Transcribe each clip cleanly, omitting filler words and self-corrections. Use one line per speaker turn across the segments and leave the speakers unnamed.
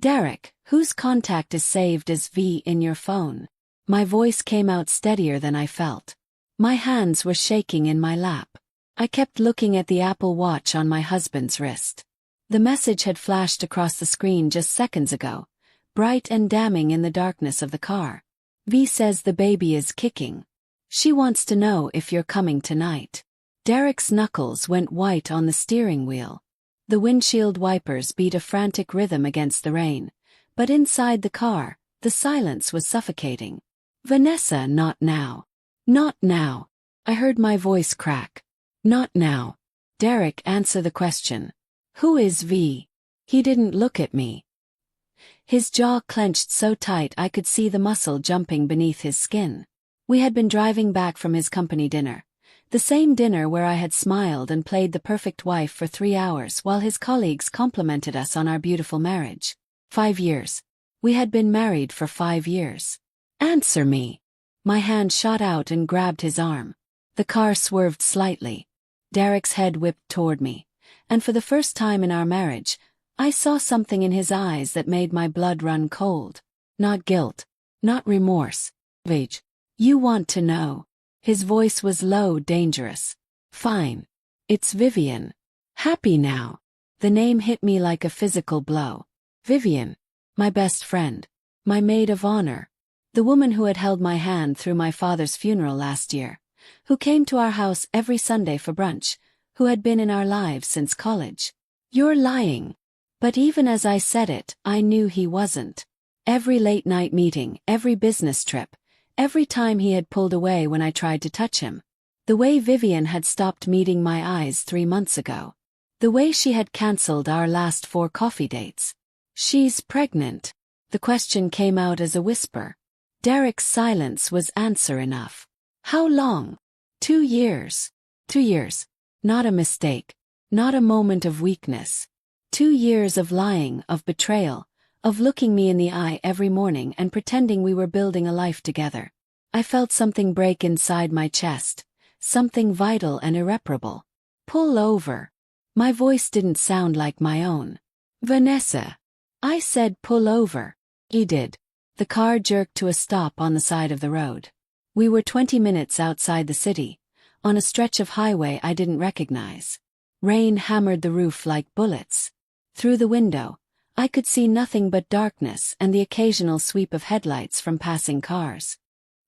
Derek, whose contact is saved as V in your phone? My voice came out steadier than I felt. My hands were shaking in my lap. I kept looking at the Apple Watch on my husband's wrist. The message had flashed across the screen just seconds ago, bright and damning in the darkness of the car. V says the baby is kicking. She wants to know if you're coming tonight. Derek's knuckles went white on the steering wheel. The windshield wipers beat a frantic rhythm against the rain, but inside the car, the silence was suffocating. Vanessa, not now. Not now. I heard my voice crack. Not now. Derek, answer the question. Who is V? He didn't look at me. His jaw clenched so tight I could see the muscle jumping beneath his skin. We had been driving back from his company dinner. The same dinner where I had smiled and played the perfect wife for 3 hours while his colleagues complimented us on our beautiful marriage. 5 years. We had been married for 5 years. Answer me. My hand shot out and grabbed his arm. The car swerved slightly. Derek's head whipped toward me, and for the first time in our marriage, I saw something in his eyes that made my blood run cold. Not guilt. Not remorse. Rage. You want to know. His voice was low, dangerous. Fine. It's Vivian. Happy now. The name hit me like a physical blow. Vivian. My best friend. My maid of honor. The woman who had held my hand through my father's funeral last year. Who came to our house every Sunday for brunch. Who had been in our lives since college. You're lying. But even as I said it, I knew he wasn't. Every late-night meeting, every business trip, every time he had pulled away when I tried to touch him. The way Vivian had stopped meeting my eyes 3 months ago. The way she had cancelled our last 4 coffee dates. She's pregnant. The question came out as a whisper. Derek's silence was answer enough. How long? 2 years. 2 years. Not a mistake. Not a moment of weakness. 2 years of lying, of betrayal, of looking me in the eye every morning and pretending we were building a life together. I felt something break inside my chest, something vital and irreparable. Pull over. My voice didn't sound like my own. Vanessa. I said pull over. He did. The car jerked to a stop on the side of the road. We were 20 minutes outside the city, on a stretch of highway I didn't recognize. Rain hammered the roof like bullets. Through the window, I could see nothing but darkness and the occasional sweep of headlights from passing cars.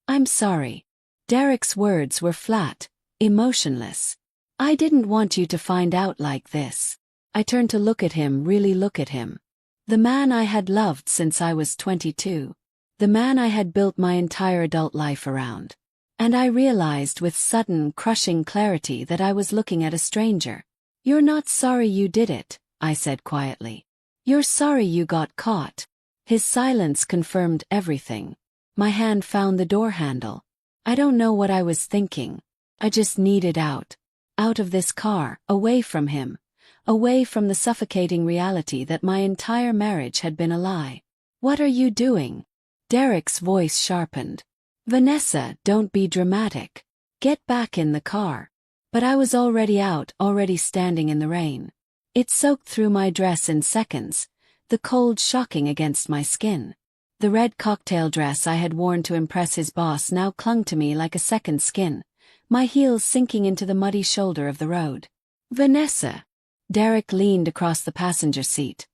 I'm sorry. Derek's words were flat, emotionless. I didn't want you to find out like this. I turned to look at him, really look at him. The man I had loved since I was 22. The man I had built my entire adult life around. And I realized with sudden, crushing clarity that I was looking at a stranger. You're not sorry you did it, I said quietly. You're sorry you got caught. His silence confirmed everything. My hand found the door handle. I don't know what I was thinking. I just needed out. Out of this car, away from him. Away from the suffocating reality that my entire marriage had been a lie. What are you doing? Derek's voice sharpened. Vanessa, don't be dramatic. Get back in the car. But I was already out, already standing in the rain. It soaked through my dress in seconds, the cold shocking against my skin. The red cocktail dress I had worn to impress his boss now clung to me like a second skin, my heels sinking into the muddy shoulder of the road. Vanessa. Derek leaned across the passenger seat.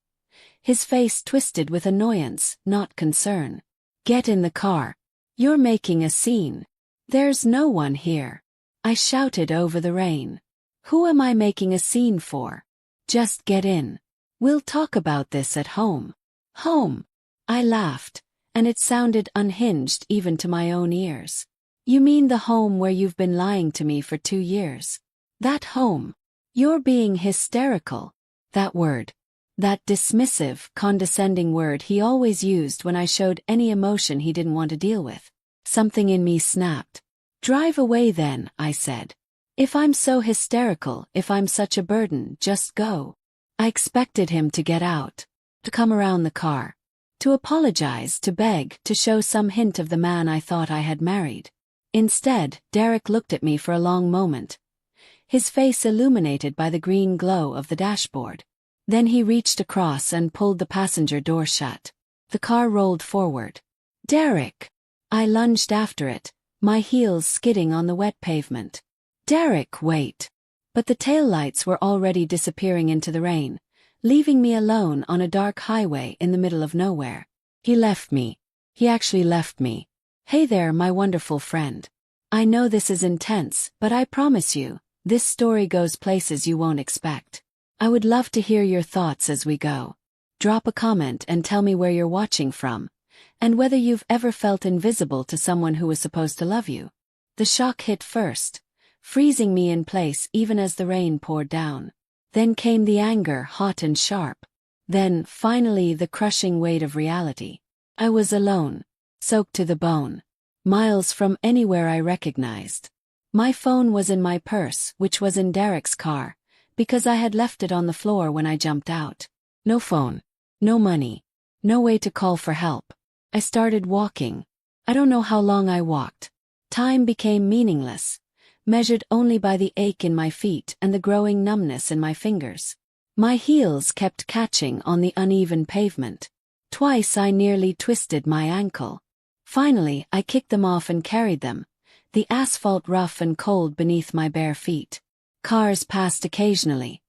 His face twisted with annoyance, not concern. Get in the car. You're making a scene. There's no one here. I shouted over the rain. Who am I making a scene for? Just get in. We'll talk about this at home. Home. I laughed, and it sounded unhinged even to my own ears. You mean the home where you've been lying to me for 2 years? That home. You're being hysterical. That word. That dismissive, condescending word he always used when I showed any emotion he didn't want to deal with. Something in me snapped. Drive away then, I said. If I'm so hysterical, if I'm such a burden, just go. I expected him to get out, to come around the car, to apologize, to beg, to show some hint of the man I thought I had married. Instead, Derek looked at me for a long moment, his face illuminated by the green glow of the dashboard. Then he reached across and pulled the passenger door shut. The car rolled forward. "Derek!" I lunged after it, my heels skidding on the wet pavement. "Derek, wait!" But the taillights were already disappearing into the rain, leaving me alone on a dark highway in the middle of nowhere. He left me. He actually left me. "Hey there, my wonderful friend. I know this is intense, but I promise you, this story goes places you won't expect. I would love to hear your thoughts as we go. Drop a comment and tell me where you're watching from, and whether you've ever felt invisible to someone who was supposed to love you." The shock hit first, freezing me in place even as the rain poured down. Then came the anger, hot and sharp. Then, finally, the crushing weight of reality. I was alone, soaked to the bone, miles from anywhere I recognized. My phone was in my purse, which was in Derek's car, because I had left it on the floor when I jumped out. No phone, no money, no way to call for help. I started walking. I don't know how long I walked. Time became meaningless, measured only by the ache in my feet and the growing numbness in my fingers. My heels kept catching on the uneven pavement. Twice I nearly twisted my ankle. Finally, I kicked them off and carried them, the asphalt rough and cold beneath my bare feet. Cars passed occasionally,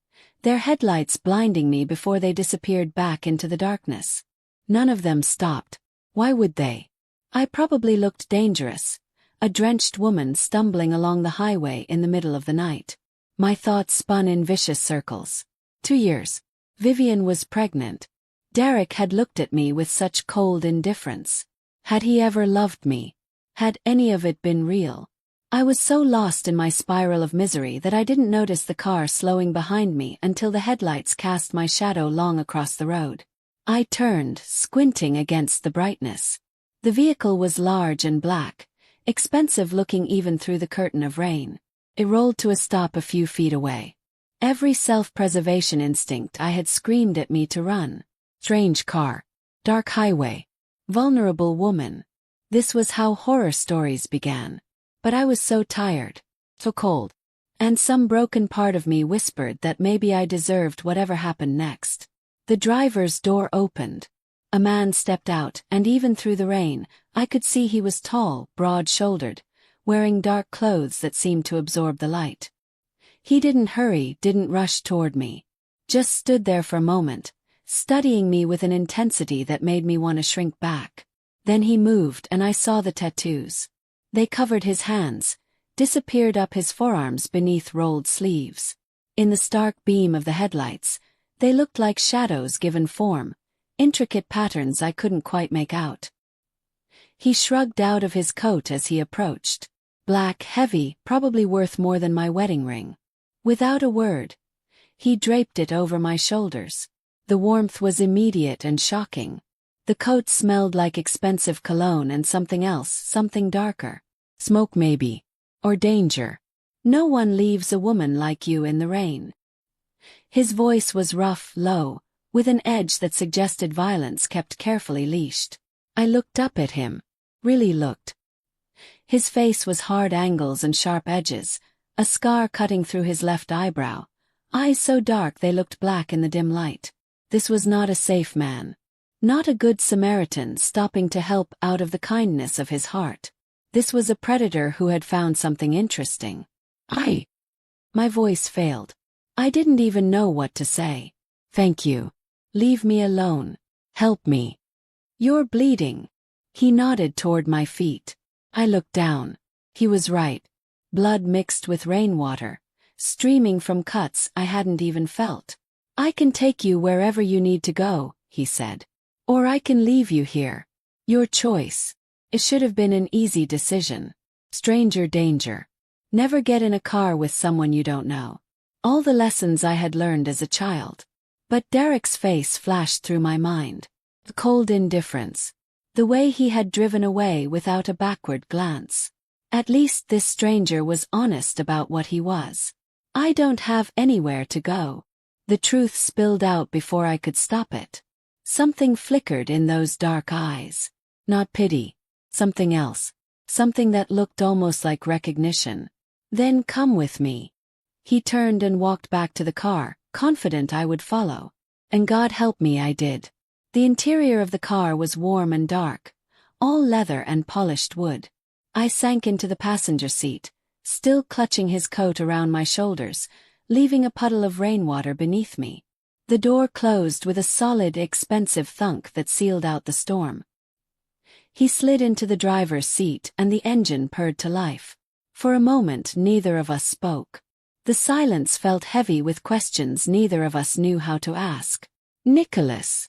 their headlights blinding me before they disappeared back into the darkness. None of them stopped. Why would they? I probably looked dangerous, a drenched woman stumbling along the highway in the middle of the night. My thoughts spun in vicious circles. 2 years. Vivian was pregnant. Derek had looked at me with such cold indifference. Had he ever loved me? Had any of it been real? I was so lost in my spiral of misery that I didn't notice the car slowing behind me until the headlights cast my shadow long across the road. I turned, squinting against the brightness. The vehicle was large and black, expensive looking even through the curtain of rain. It rolled to a stop a few feet away. Every self-preservation instinct I had screamed at me to run. Strange car. Dark highway. Vulnerable woman. This was how horror stories began. But I was so tired. So cold. And some broken part of me whispered that maybe I deserved whatever happened next. The driver's door opened. A man stepped out, and even through the rain, I could see he was tall, broad-shouldered, wearing dark clothes that seemed to absorb the light. He didn't hurry, didn't rush toward me. Just stood there for a moment, studying me with an intensity that made me want to shrink back. Then he moved and I saw the tattoos. They covered his hands, disappeared up his forearms beneath rolled sleeves. In the stark beam of the headlights, they looked like shadows given form, intricate patterns I couldn't quite make out. He shrugged out of his coat as he approached. Black, heavy, probably worth more than my wedding ring. Without a word, he draped it over my shoulders. The warmth was immediate and shocking. The coat smelled like expensive cologne and something else, something darker. Smoke maybe. Or danger. No one leaves a woman like you in the rain. His voice was rough, low, with an edge that suggested violence kept carefully leashed. I looked up at him. Really looked. His face was hard angles and sharp edges, a scar cutting through his left eyebrow, eyes so dark they looked black in the dim light. This was not a safe man. Not a good Samaritan stopping to help out of the kindness of his heart. This was a predator who had found something interesting. My voice failed. I didn't even know what to say. "Thank you. Leave me alone. Help me. You're bleeding." He nodded toward my feet. I looked down. He was right. Blood mixed with rainwater, streaming from cuts I hadn't even felt. "I can take you wherever you need to go," he said. "Or I can leave you here. Your choice." It should have been an easy decision. Stranger danger. Never get in a car with someone you don't know. All the lessons I had learned as a child. But Derek's face flashed through my mind. The cold indifference. The way he had driven away without a backward glance. At least this stranger was honest about what he was. I don't have anywhere to go. The truth spilled out before I could stop it. Something flickered in those dark eyes. Not pity. Something else. Something that looked almost like recognition. "Then come with me." He turned and walked back to the car, confident I would follow. And God help me, I did. The interior of the car was warm and dark, all leather and polished wood. I sank into the passenger seat, still clutching his coat around my shoulders, leaving a puddle of rainwater beneath me. The door closed with a solid, expensive thunk that sealed out the storm. He slid into the driver's seat and the engine purred to life. For a moment neither of us spoke. The silence felt heavy with questions neither of us knew how to ask. "Nicholas."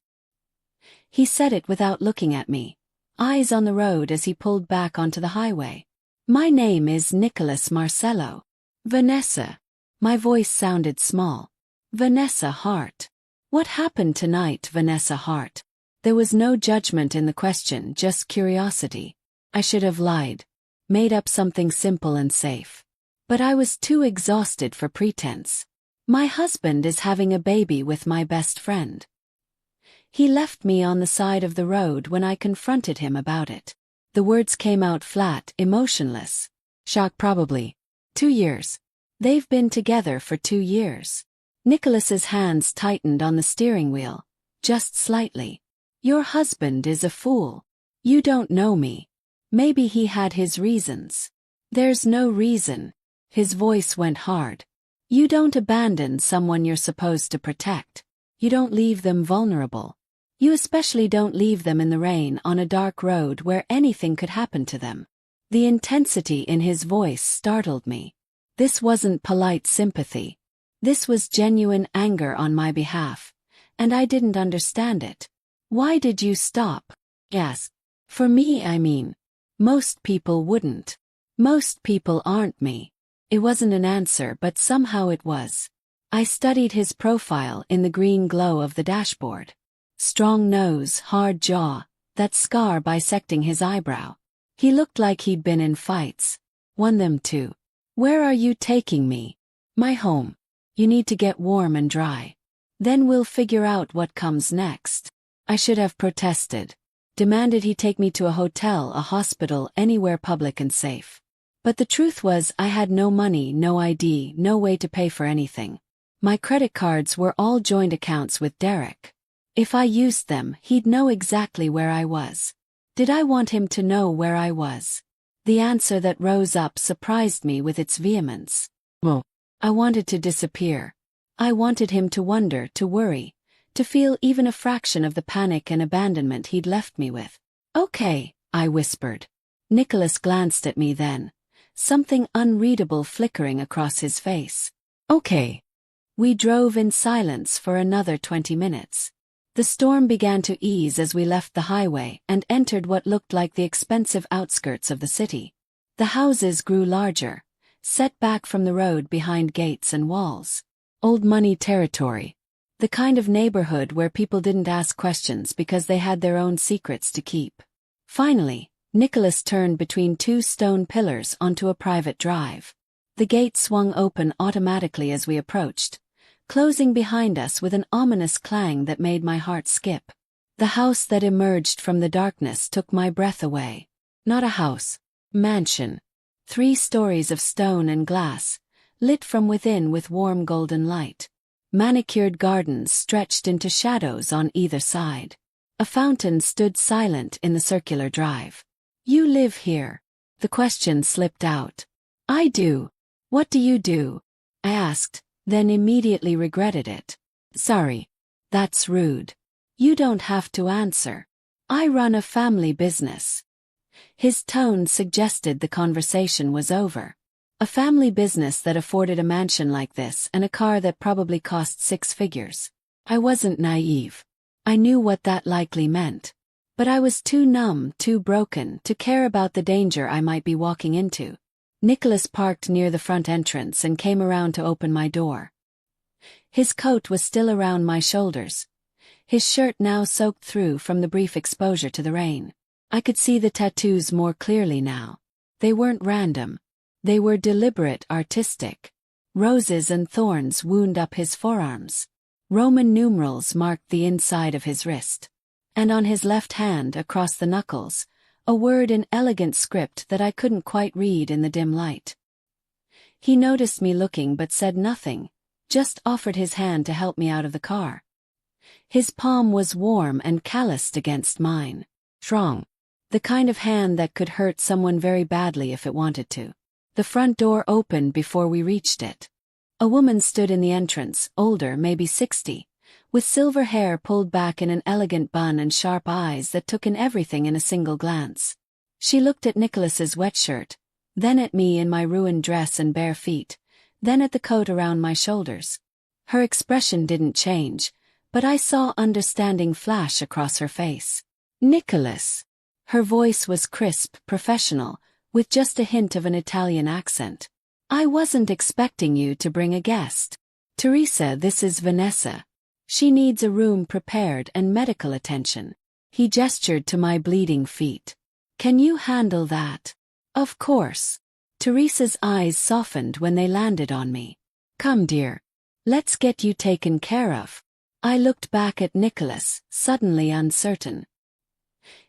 He said it without looking at me, eyes on the road as he pulled back onto the highway. "My name is Nicholas Marcello. Vanessa." My voice sounded small. "Vanessa Hart." "What happened tonight, Vanessa Hart?" There was no judgment in the question, just curiosity. I should have lied. Made up something simple and safe. But I was too exhausted for pretense. "My husband is having a baby with my best friend." He left me on the side of the road when I confronted him about it. The words came out flat, emotionless. "Shock probably. 2 years. They've been together for 2 years. Nicholas's hands tightened on the steering wheel, just slightly. "Your husband is a fool. You don't know me. Maybe he had his reasons." "There's no reason." His voice went hard. "You don't abandon someone you're supposed to protect. You don't leave them vulnerable. You especially don't leave them in the rain on a dark road where anything could happen to them." The intensity in his voice startled me. This wasn't polite sympathy. This was genuine anger on my behalf, and I didn't understand it. "Why did you stop?" "Yes. For me, I mean. Most people wouldn't. Most people aren't me." It wasn't an answer, but somehow it was. I studied his profile in the green glow of the dashboard. Strong nose, hard jaw, that scar bisecting his eyebrow. He looked like he'd been in fights. Won them too. "Where are you taking me?" "My home. You need to get warm and dry. Then we'll figure out what comes next." I should have protested. Demanded he take me to a hotel, a hospital, anywhere public and safe. But the truth was I had no money, no ID, no way to pay for anything. My credit cards were all joint accounts with Derek. If I used them, he'd know exactly where I was. Did I want him to know where I was? The answer that rose up surprised me with its vehemence. Well, I wanted to disappear. I wanted him to wonder, to worry, to feel even a fraction of the panic and abandonment he'd left me with. "Okay," I whispered. Nicholas glanced at me then, something unreadable flickering across his face. "Okay." We drove in silence for another 20 minutes. The storm began to ease as we left the highway and entered what looked like the expensive outskirts of the city. The houses grew larger, set back from the road behind gates and walls. Old money territory. The kind of neighborhood where people didn't ask questions because they had their own secrets to keep. Finally, Nicholas turned between 2 stone pillars onto a private drive. The gate swung open automatically as we approached, closing behind us with an ominous clang that made my heart skip. The house that emerged from the darkness took my breath away. Not a house. Mansion. 3 stories of stone and glass, lit from within with warm golden light. Manicured gardens stretched into shadows on either side. A fountain stood silent in the circular drive. "You live here?" The question slipped out. "I do. What do you do?" I asked, then immediately regretted it. "Sorry. That's rude. You don't have to answer. I run a family business." His tone suggested the conversation was over. A family business that afforded a mansion like this and a car that probably cost 6 figures. I wasn't naive. I knew what that likely meant. But I was too numb, too broken, to care about the danger I might be walking into. Nicholas parked near the front entrance and came around to open my door. His coat was still around my shoulders, his shirt now soaked through from the brief exposure to the rain. I could see the tattoos more clearly now. They weren't random. They were deliberate, artistic. Roses and thorns wound up his forearms. Roman numerals marked the inside of his wrist. And on his left hand, across the knuckles, a word in elegant script that I couldn't quite read in the dim light. He noticed me looking but said nothing, just offered his hand to help me out of the car. His palm was warm and calloused against mine. Strong. The kind of hand that could hurt someone very badly if it wanted to. The front door opened before we reached it. A woman stood in the entrance, older, maybe 60, with silver hair pulled back in an elegant bun and sharp eyes that took in everything in a single glance. She looked at Nicholas's wet shirt, then at me in my ruined dress and bare feet, then at the coat around my shoulders. Her expression didn't change, but I saw understanding flash across her face. Nicholas. Her voice was crisp, professional, with just a hint of an Italian accent. I wasn't expecting you to bring a guest. Teresa, this is Vanessa. She needs a room prepared and medical attention. He gestured to my bleeding feet. Can you handle that? Of course. Teresa's eyes softened when they landed on me. Come, dear. Let's get you taken care of. I looked back at Nicholas, suddenly uncertain.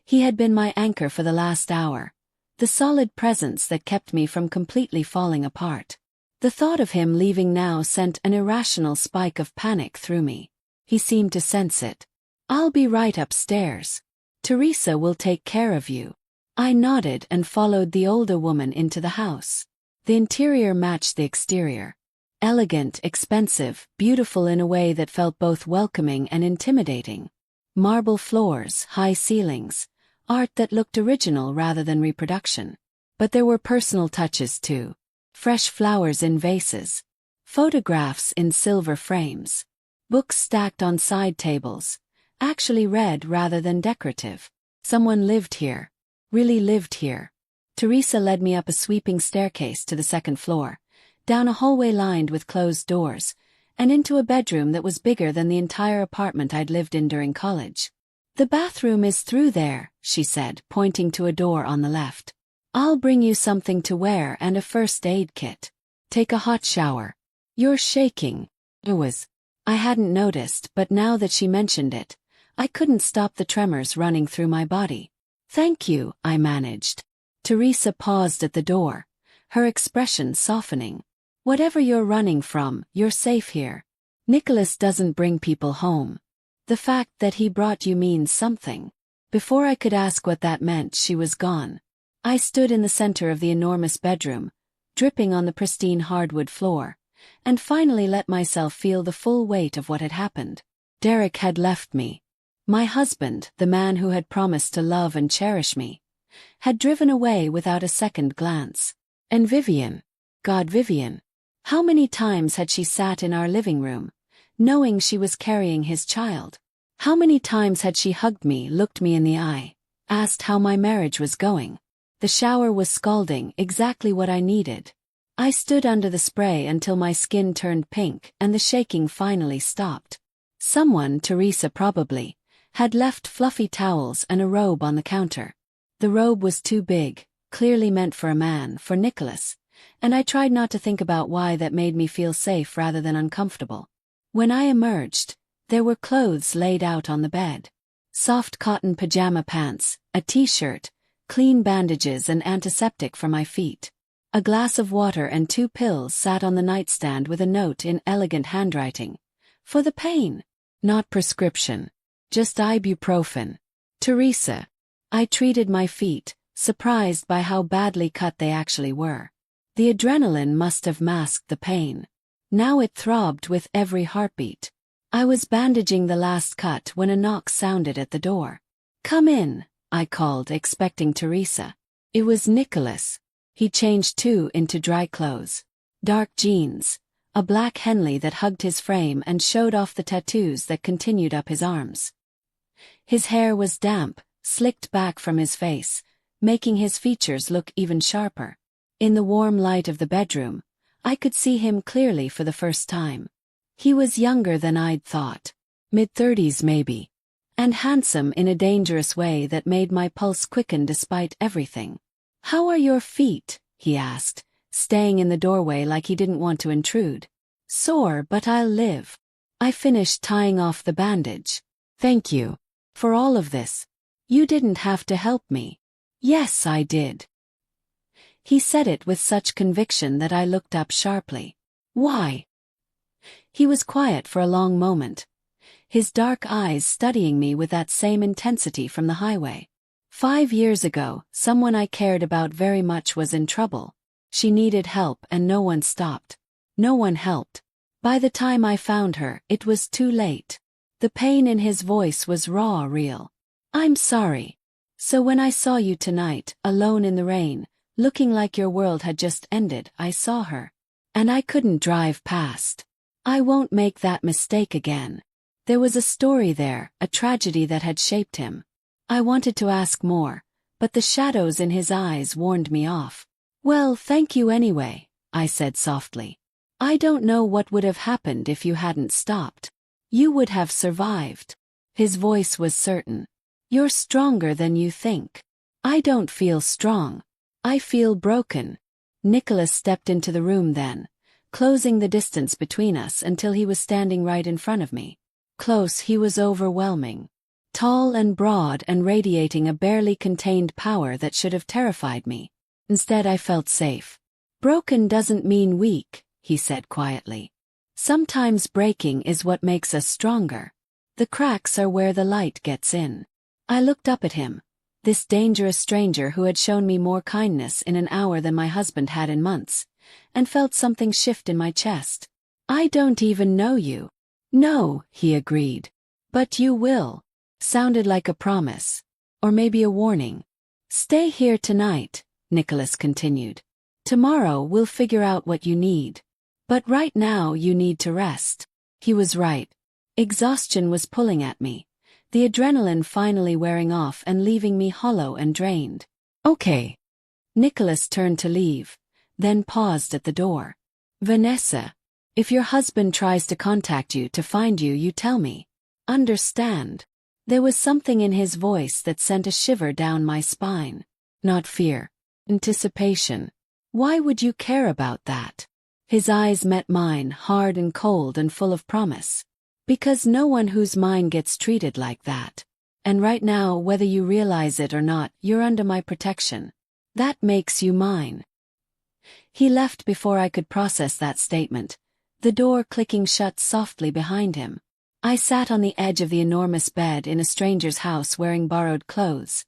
He had been my anchor for the last hour, the solid presence that kept me from completely falling apart. The thought of him leaving now sent an irrational spike of panic through me. He seemed to sense it. I'll be right upstairs. Teresa will take care of you. I nodded and followed the older woman into the house. The interior matched the exterior. Elegant, expensive, beautiful in a way that felt both welcoming and intimidating. Marble floors, high ceilings, art that looked original rather than reproduction. But there were personal touches too. Fresh flowers in vases. Photographs in silver frames. Books stacked on side tables. Actually read rather than decorative. Someone lived here. Really lived here. Teresa led me up a sweeping staircase to the second floor, down a hallway lined with closed doors, and into a bedroom that was bigger than the entire apartment I'd lived in during college. The bathroom is through there, she said, pointing to a door on the left. I'll bring you something to wear and a first aid kit. Take a hot shower. You're shaking. I hadn't noticed, but now that she mentioned it, I couldn't stop the tremors running through my body. Thank you, I managed. Teresa paused at the door, her expression softening. Whatever you're running from, you're safe here. Nicholas doesn't bring people home. The fact that he brought you means something. Before I could ask what that meant, she was gone. I stood in the center of the enormous bedroom, dripping on the pristine hardwood floor, and finally let myself feel the full weight of what had happened. Derek had left me. My husband, the man who had promised to love and cherish me, had driven away without a second glance. And Vivian. God, Vivian. How many times had she sat in our living room, knowing she was carrying his child? How many times had she hugged me, looked me in the eye, asked how my marriage was going? The shower was scalding, exactly what I needed. I stood under the spray until my skin turned pink and the shaking finally stopped. Someone, Teresa probably, had left fluffy towels and a robe on the counter. The robe was too big, clearly meant for a man, for Nicholas, and I tried not to think about why that made me feel safe rather than uncomfortable. When I emerged, there were clothes laid out on the bed. Soft cotton pajama pants, a t-shirt, clean bandages and antiseptic for my feet. A glass of water and 2 pills sat on the nightstand with a note in elegant handwriting. For the pain. Not prescription. Just ibuprofen. Teresa. I treated my feet, surprised by how badly cut they actually were. The adrenaline must have masked the pain. Now it throbbed with every heartbeat. I was bandaging the last cut when a knock sounded at the door. Come in, I called, expecting Teresa. It was Nicholas. He changed too into dry clothes. Dark jeans, a black Henley that hugged his frame and showed off the tattoos that continued up his arms. His hair was damp, slicked back from his face, making his features look even sharper. In the warm light of the bedroom, I could see him clearly for the first time. He was younger than I'd thought. Mid-30s maybe. And handsome in a dangerous way that made my pulse quicken despite everything. How are your feet? He asked, staying in the doorway like he didn't want to intrude. Sore, but I'll live. I finished tying off the bandage. Thank you. For all of this. You didn't have to help me. Yes, I did. He said it with such conviction that I looked up sharply. Why? He was quiet for a long moment, his dark eyes studying me with that same intensity from the highway. 5 years ago, someone I cared about very much was in trouble. She needed help and no one stopped. No one helped. By the time I found her, it was too late. The pain in his voice was raw, real. I'm sorry. So when I saw you tonight, alone in the rain, looking like your world had just ended, I saw her. And I couldn't drive past. I won't make that mistake again. There was a story there, a tragedy that had shaped him. I wanted to ask more, but the shadows in his eyes warned me off. Well, thank you anyway, I said softly. I don't know what would have happened if you hadn't stopped. You would have survived. His voice was certain. You're stronger than you think. I don't feel strong. I feel broken. Nicholas stepped into the room then, closing the distance between us until he was standing right in front of me. Close, he was overwhelming. Tall and broad and radiating a barely contained power that should have terrified me. Instead, I felt safe. Broken doesn't mean weak, he said quietly. Sometimes breaking is what makes us stronger. The cracks are where the light gets in. I looked up at him, this dangerous stranger who had shown me more kindness in an hour than my husband had in months, and felt something shift in my chest. I don't even know you. No, he agreed. But you will. Sounded like a promise. Or maybe a warning. Stay here tonight, Nicholas continued. Tomorrow we'll figure out what you need. But right now you need to rest. He was right. Exhaustion was pulling at me, the adrenaline finally wearing off and leaving me hollow and drained. Okay. Nicholas turned to leave, then paused at the door. Vanessa, if your husband tries to contact you to find you, you tell me. Understand? There was something in his voice that sent a shiver down my spine. Not fear. Anticipation. Why would you care about that? His eyes met mine, hard and cold and full of promise. Because no one whose mind gets treated like that. And right now, whether you realize it or not, you're under my protection. That makes you mine. He left before I could process that statement, the door clicking shut softly behind him. I sat on the edge of the enormous bed in a stranger's house wearing borrowed clothes,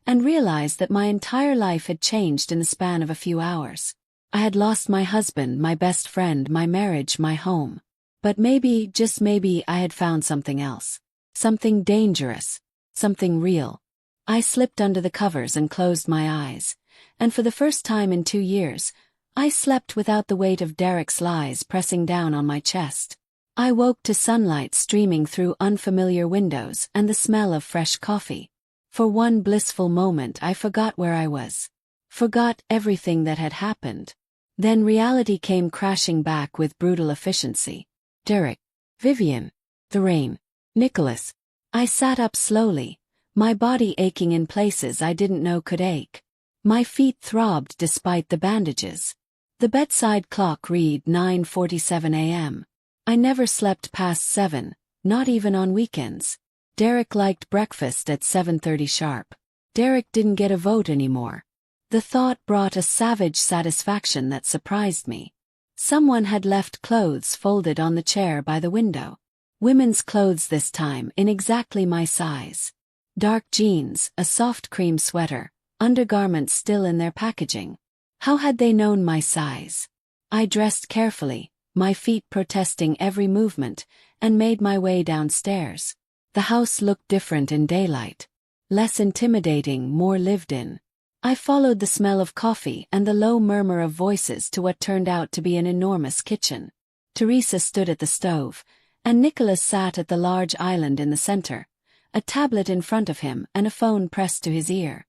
and realized that my entire life had changed in the span of a few hours. I had lost my husband, my best friend, my marriage, my home. But maybe, just maybe, I had found something else. Something dangerous. Something real. I slipped under the covers and closed my eyes, and for the first time in 2 years, I slept without the weight of Derek's lies pressing down on my chest. I woke to sunlight streaming through unfamiliar windows and the smell of fresh coffee. For one blissful moment I forgot where I was. Forgot everything that had happened. Then reality came crashing back with brutal efficiency. Derek. Vivian. The rain. Nicholas. I sat up slowly, my body aching in places I didn't know could ache. My feet throbbed despite the bandages. The bedside clock read 9:47 a.m. I never slept past 7, not even on weekends. Derek liked breakfast at 7:30 sharp. Derek didn't get a vote anymore. The thought brought a savage satisfaction that surprised me. Someone had left clothes folded on the chair by the window. Women's clothes this time, in exactly my size. Dark jeans, a soft cream sweater, undergarments still in their packaging. How had they known my size? I dressed carefully, my feet protesting every movement, and made my way downstairs. The house looked different in daylight. Less intimidating, more lived in. I followed the smell of coffee and the low murmur of voices to what turned out to be an enormous kitchen. Teresa stood at the stove, and Nicholas sat at the large island in the center, a tablet in front of him and a phone pressed to his ear.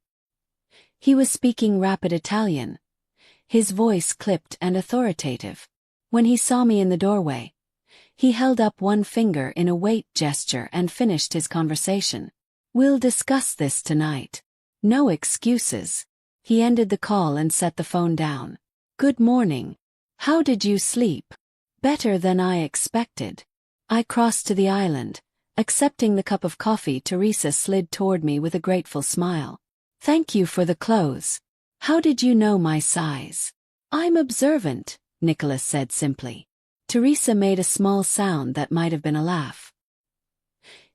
He was speaking rapid Italian, his voice clipped and authoritative. When he saw me in the doorway, he held up one finger in a wait gesture and finished his conversation. We'll discuss this tonight. No excuses. He ended the call and set the phone down. Good morning. How did you sleep? Better than I expected. I crossed to the island. Accepting the cup of coffee, Teresa slid toward me with a grateful smile. Thank you for the clothes. How did you know my size? I'm observant, Nicholas said simply. Teresa made a small sound that might have been a laugh.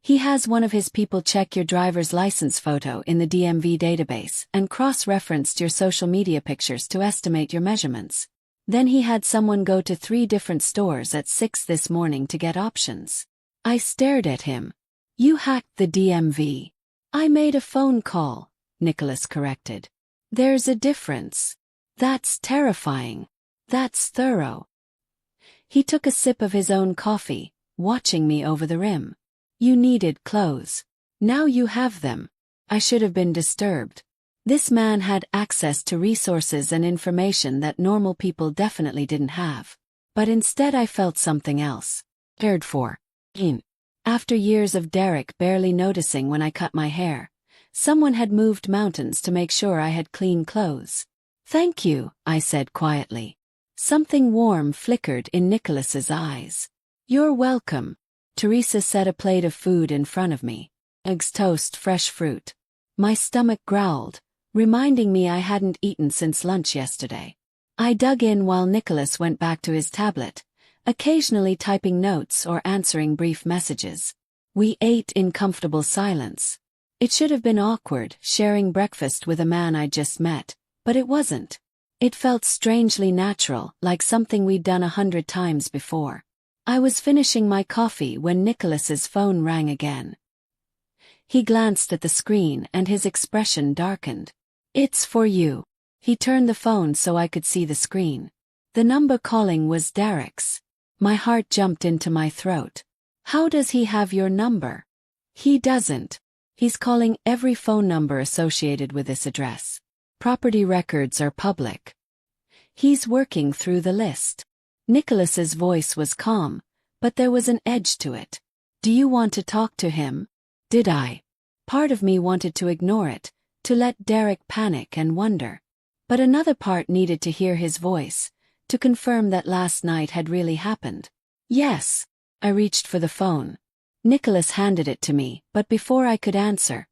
He has one of his people check your driver's license photo in the DMV database and cross-referenced your social media pictures to estimate your measurements. Then he had someone go to 3 different stores at 6 this morning to get options. I stared at him. You hacked the DMV. I made a phone call, Nicholas corrected. There's a difference. That's terrifying. That's thorough. He took a sip of his own coffee, watching me over the rim. You needed clothes. Now you have them. I should have been disturbed. This man had access to resources and information that normal people definitely didn't have. But instead I felt something else. Cared for. After years of Derek barely noticing when I cut my hair, someone had moved mountains to make sure I had clean clothes. Thank you, I said quietly. Something warm flickered in Nicholas's eyes. You're welcome. Teresa set a plate of food in front of me. Eggs, toast, fresh fruit. My stomach growled, reminding me I hadn't eaten since lunch yesterday. I dug in while Nicholas went back to his tablet, occasionally typing notes or answering brief messages. We ate in comfortable silence. It should have been awkward, sharing breakfast with a man I'd just met, but it wasn't. It felt strangely natural, like something we'd done 100 times before. I was finishing my coffee when Nicholas's phone rang again. He glanced at the screen and his expression darkened. It's for you. He turned the phone so I could see the screen. The number calling was Derek's. My heart jumped into my throat. How does he have your number? He doesn't. He's calling every phone number associated with this address. Property records are public. He's working through the list. Nicholas's voice was calm, but there was an edge to it. Do you want to talk to him? Did I? Part of me wanted to ignore it, to let Derek panic and wonder. But another part needed to hear his voice, to confirm that last night had really happened. Yes. I reached for the phone. Nicholas handed it to me, but before I could answer,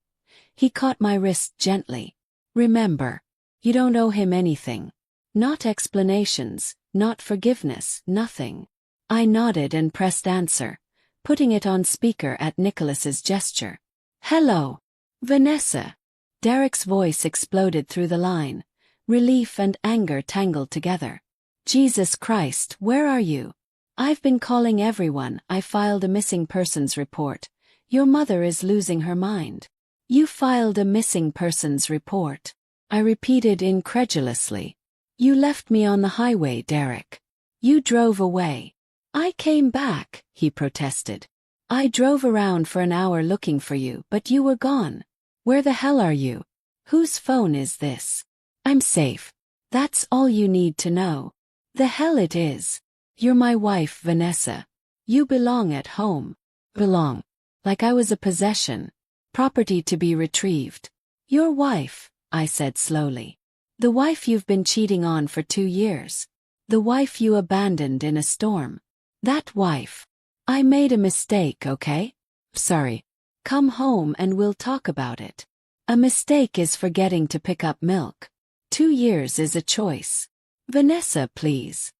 he caught my wrist gently. Remember, you don't owe him anything. Not explanations, not forgiveness, nothing. I nodded and pressed answer, putting it on speaker at Nicholas's gesture. Hello. Vanessa. Derek's voice exploded through the line. Relief and anger tangled together. Jesus Christ, where are you? I've been calling everyone. I filed a missing persons report. Your mother is losing her mind. You filed a missing persons report. I repeated incredulously. You left me on the highway, Derek. You drove away. I came back, he protested. I drove around for an hour looking for you, but you were gone. Where the hell are you? Whose phone is this? I'm safe. That's all you need to know. The hell it is. You're my wife, Vanessa. You belong at home. Belong. Like I was a possession. Property to be retrieved. Your wife, I said slowly. The wife you've been cheating on for 2 years. The wife you abandoned in a storm. That wife. I made a mistake, okay? Sorry. Come home and we'll talk about it. A mistake is forgetting to pick up milk. 2 years is a choice. Vanessa, please.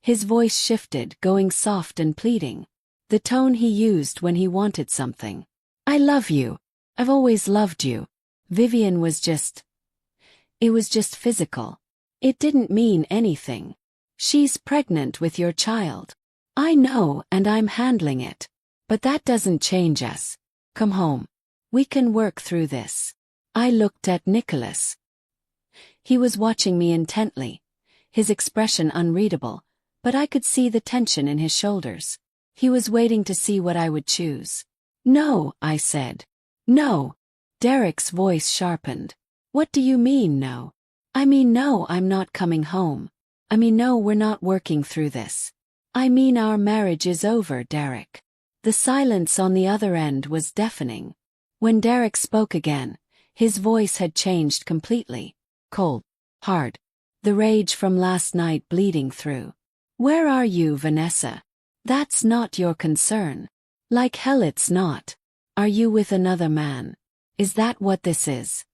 His voice shifted, going soft and pleading. The tone he used when he wanted something. I love you. I've always loved you. Vivian was just... It was just physical. It didn't mean anything. She's pregnant with your child. I know, and I'm handling it. But that doesn't change us. Come home. We can work through this. I looked at Nicholas. He was watching me intently, his expression unreadable, but I could see the tension in his shoulders. He was waiting to see what I would choose. No, I said. No. Derek's voice sharpened. What do you mean, no? I mean no, I'm not coming home. I mean no, we're not working through this. I mean our marriage is over, Derek. The silence on the other end was deafening. When Derek spoke again, his voice had changed completely. Cold. Hard. The rage from last night bleeding through. Where are you, Vanessa? That's not your concern. Like hell it's not. Are you with another man? Is that what this is?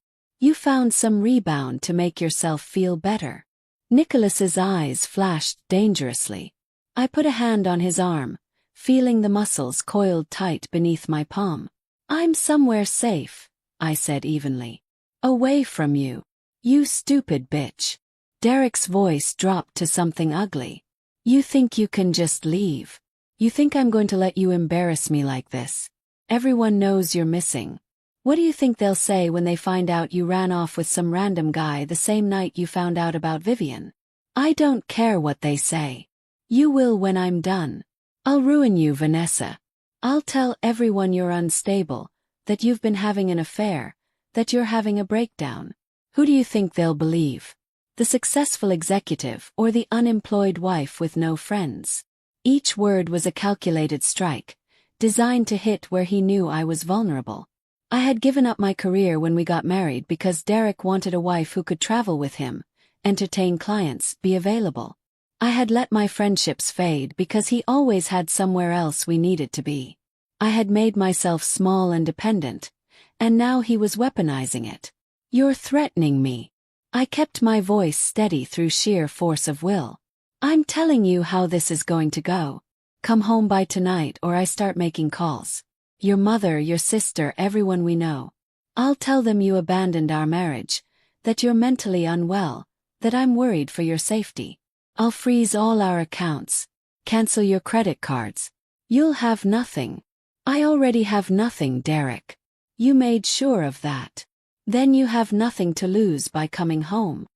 You found some rebound to make yourself feel better. Nicholas's eyes flashed dangerously. I put a hand on his arm, feeling the muscles coiled tight beneath my palm. I'm somewhere safe, I said evenly. Away from you. You stupid bitch. Derek's voice dropped to something ugly. You think you can just leave? You think I'm going to let you embarrass me like this? Everyone knows you're missing. What do you think they'll say when they find out you ran off with some random guy the same night you found out about Vivian? I don't care what they say. You will when I'm done. I'll ruin you, Vanessa. I'll tell everyone you're unstable, that you've been having an affair, that you're having a breakdown. Who do you think they'll believe? The successful executive or the unemployed wife with no friends? Each word was a calculated strike, designed to hit where he knew I was vulnerable. I had given up my career when we got married because Derek wanted a wife who could travel with him, entertain clients, be available. I had let my friendships fade because he always had somewhere else we needed to be. I had made myself small and dependent, and now he was weaponizing it. You're threatening me. I kept my voice steady through sheer force of will. I'm telling you how this is going to go. Come home by tonight or I start making calls. Your mother, your sister, everyone we know. I'll tell them you abandoned our marriage, that you're mentally unwell, that I'm worried for your safety. I'll freeze all our accounts, cancel your credit cards. You'll have nothing. I already have nothing, Derek. You made sure of that. Then you have nothing to lose by coming home.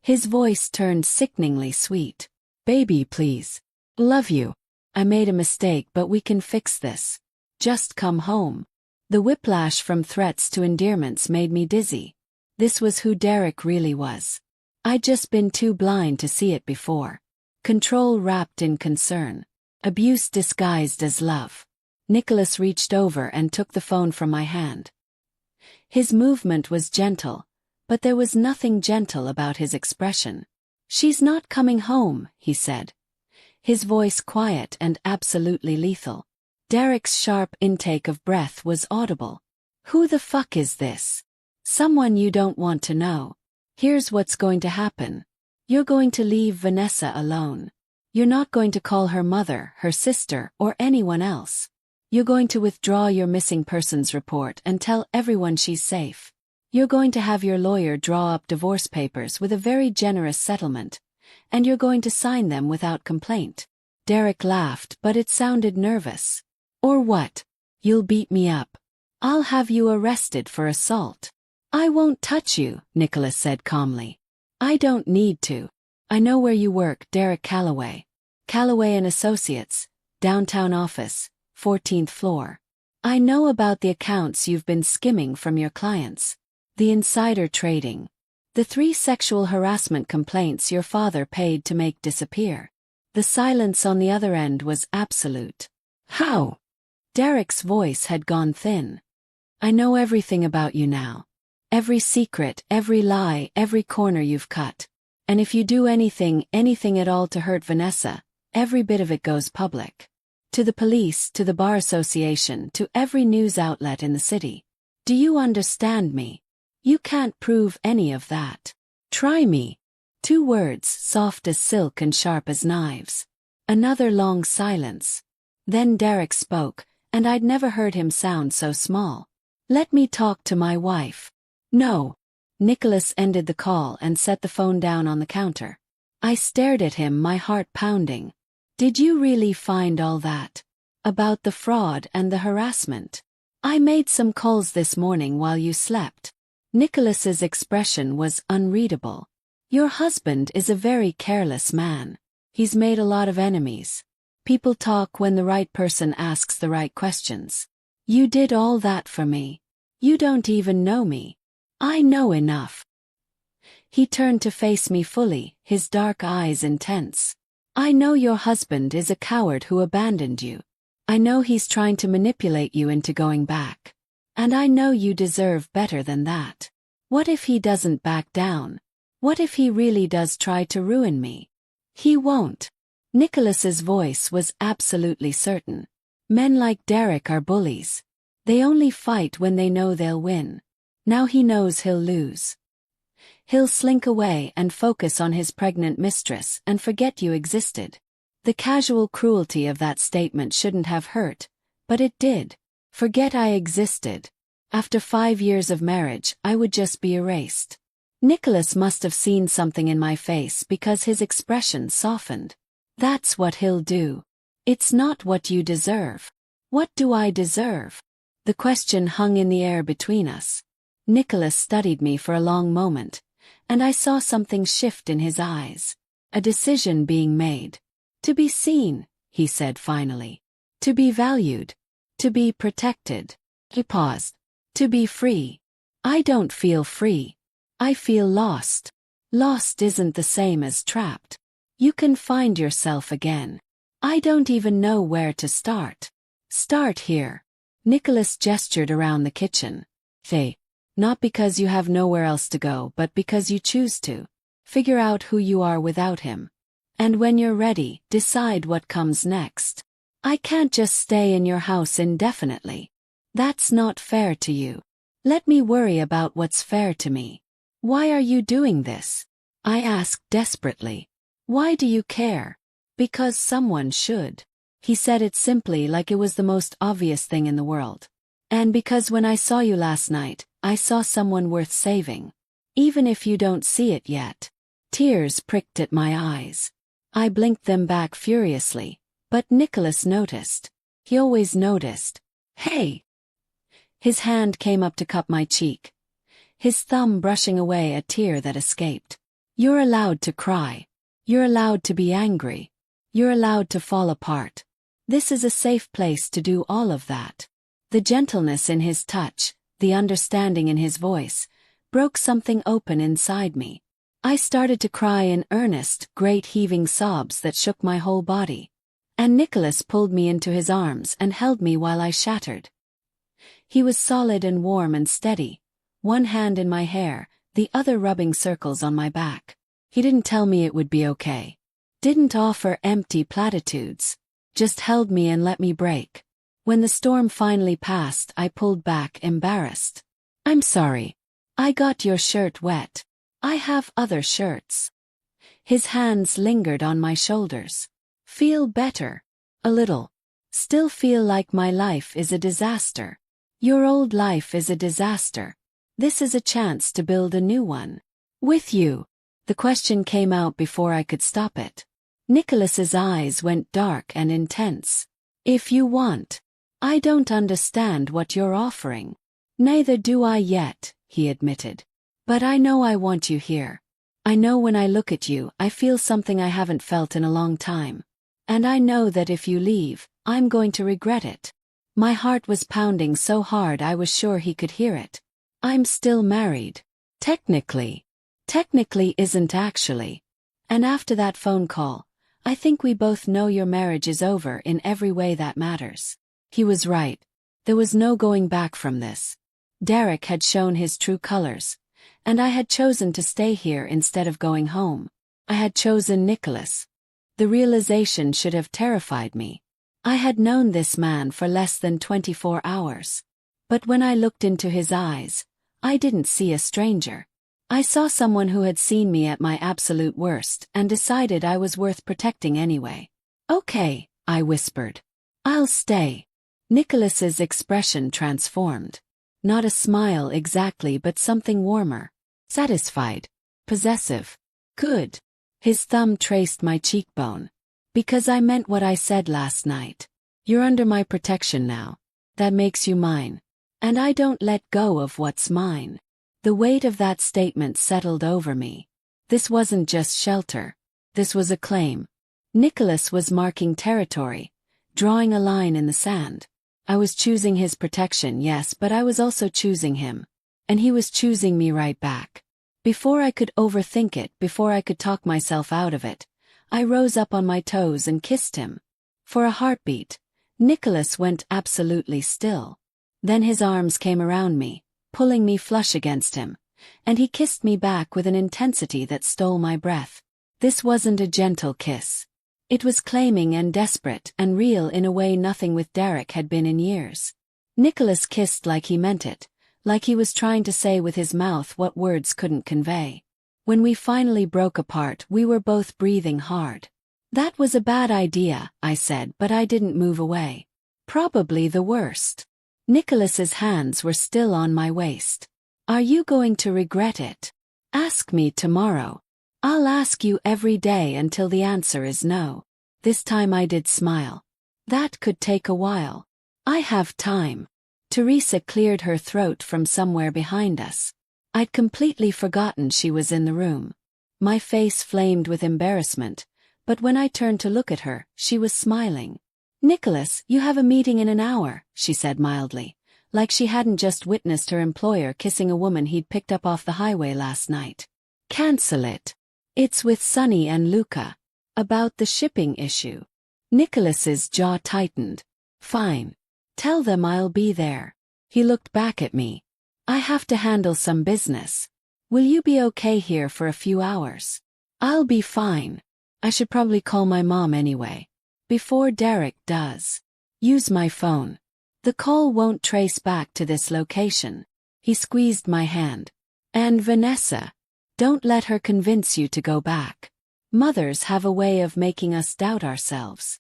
His voice turned sickeningly sweet. Baby, please. Love you. I made a mistake, but we can fix this. Just come home. The whiplash from threats to endearments made me dizzy. This was who Derek really was. I'd just been too blind to see it before. Control wrapped in concern. Abuse disguised as love. Nicholas reached over and took the phone from my hand. His movement was gentle, but there was nothing gentle about his expression. She's not coming home, he said. His voice quiet and absolutely lethal. Derek's sharp intake of breath was audible. Who the fuck is this? Someone you don't want to know. Here's what's going to happen. You're going to leave Vanessa alone. You're not going to call her mother, her sister, or anyone else. You're going to withdraw your missing persons report and tell everyone she's safe. You're going to have your lawyer draw up divorce papers with a very generous settlement, and you're going to sign them without complaint. Derek laughed, but it sounded nervous. Or what? You'll beat me up. I'll have you arrested for assault. I won't touch you, Nicholas said calmly. I don't need to. I know where you work, Derek Calloway. Calloway and Associates, downtown office, 14th floor. I know about the accounts you've been skimming from your clients. The insider trading. The 3 sexual harassment complaints your father paid to make disappear. The silence on the other end was absolute. How? Derek's voice had gone thin. I know everything about you now. Every secret, every lie, every corner you've cut. And if you do anything at all to hurt Vanessa, every bit of it goes public. To the police, to the bar association, to every news outlet in the city. Do you understand me? You can't prove any of that. Try me. 2 words, soft as silk and sharp as knives. Another long silence. Then Derek spoke, and I'd never heard him sound so small. Let me talk to my wife. No. Nicholas ended the call and set the phone down on the counter. I stared at him, my heart pounding. Did you really find all that? About the fraud and the harassment? I made some calls this morning while you slept. Nicholas's expression was unreadable. Your husband is a very careless man. He's made a lot of enemies. People talk when the right person asks the right questions. You did all that for me. You don't even know me. I know enough. He turned to face me fully, his dark eyes intense. I know your husband is a coward who abandoned you. I know he's trying to manipulate you into going back. And I know you deserve better than that. What if he doesn't back down? What if he really does try to ruin me? He won't. Nicholas's voice was absolutely certain. Men like Derek are bullies. They only fight when they know they'll win. Now he knows he'll lose. He'll slink away and focus on his pregnant mistress and forget you existed. The casual cruelty of that statement shouldn't have hurt, but it did. Forget I existed. After 5 years of marriage, I would just be erased. Nicholas must have seen something in my face because his expression softened. That's what he'll do. It's not what you deserve. What do I deserve? The question hung in the air between us. Nicholas studied me for a long moment, and I saw something shift in his eyes. A decision being made. To be seen, he said finally. To be valued. To be protected. He paused. To be free. I don't feel free. I feel lost. Lost isn't the same as trapped. You can find yourself again. I don't even know where to start. Start here. Nicholas gestured around the kitchen. Hey. Not because you have nowhere else to go, but because you choose to. Figure out who you are without him. And when you're ready, decide what comes next. I can't just stay in your house indefinitely. That's not fair to you. Let me worry about what's fair to me. Why are you doing this? I asked desperately. Why do you care? Because someone should. He said it simply like it was the most obvious thing in the world. And because when I saw you last night, I saw someone worth saving. Even if you don't see it yet. Tears pricked at my eyes. I blinked them back furiously, but Nicholas noticed. He always noticed. Hey! His hand came up to cup my cheek, his thumb brushing away a tear that escaped. You're allowed to cry. You're allowed to be angry. You're allowed to fall apart. This is a safe place to do all of that. The gentleness in his touch, the understanding in his voice, broke something open inside me. I started to cry in earnest, great heaving sobs that shook my whole body. And Nicholas pulled me into his arms and held me while I shattered. He was solid and warm and steady, one hand in my hair, the other rubbing circles on my back. He didn't tell me it would be okay. Didn't offer empty platitudes. Just held me and let me break. When the storm finally passed, I pulled back, embarrassed. I'm sorry. I got your shirt wet. I have other shirts. His hands lingered on my shoulders. Feel better. A little. Still feel like my life is a disaster. Your old life is a disaster. This is a chance to build a new one. With you. The question came out before I could stop it. Nicholas's eyes went dark and intense. If you want. I don't understand what you're offering. Neither do I yet, he admitted. But I know I want you here. I know when I look at you, I feel something I haven't felt in a long time. And I know that if you leave, I'm going to regret it. My heart was pounding so hard I was sure he could hear it. I'm still married. Technically. Technically isn't actually. And after that phone call, I think we both know your marriage is over in every way that matters. He was right. There was no going back from this. Derek had shown his true colors, and I had chosen to stay here instead of going home. I had chosen Nicholas. The realization should have terrified me. I had known this man for less than 24 hours. But when I looked into his eyes, I didn't see a stranger. I saw someone who had seen me at my absolute worst and decided I was worth protecting anyway. Okay, I whispered. I'll stay. Nicholas's expression transformed. Not a smile exactly, but something warmer. Satisfied. Possessive. Good. His thumb traced my cheekbone. Because I meant what I said last night. You're under my protection now. That makes you mine. And I don't let go of what's mine. The weight of that statement settled over me. This wasn't just shelter. This was a claim. Nicholas was marking territory, drawing a line in the sand. I was choosing his protection, yes, but I was also choosing him. And he was choosing me right back. Before I could overthink it, before I could talk myself out of it, I rose up on my toes and kissed him. For a heartbeat, Nicholas went absolutely still. Then his arms came around me, pulling me flush against him, and he kissed me back with an intensity that stole my breath. This wasn't a gentle kiss. It was claiming and desperate and real in a way nothing with Derek had been in years. Nicholas kissed like he meant it, like he was trying to say with his mouth what words couldn't convey. When we finally broke apart, we were both breathing hard. That was a bad idea, I said, but I didn't move away. Probably the worst. Nicholas's hands were still on my waist. Are you going to regret it? Ask me tomorrow. I'll ask you every day until the answer is no. This time I did smile. That could take a while. I have time. Teresa cleared her throat from somewhere behind us. I'd completely forgotten she was in the room. My face flamed with embarrassment, but when I turned to look at her, she was smiling. Nicholas, you have a meeting in an hour, she said mildly, like she hadn't just witnessed her employer kissing a woman he'd picked up off the highway last night. Cancel it. It's with Sonny and Luca. About the shipping issue. Nicholas's jaw tightened. Fine. Tell them I'll be there. He looked back at me. I have to handle some business. Will you be okay here for a few hours? I'll be fine. I should probably call my mom anyway. Before Derek does. Use my phone. The call won't trace back to this location. He squeezed my hand. And Vanessa. Don't let her convince you to go back. Mothers have a way of making us doubt ourselves.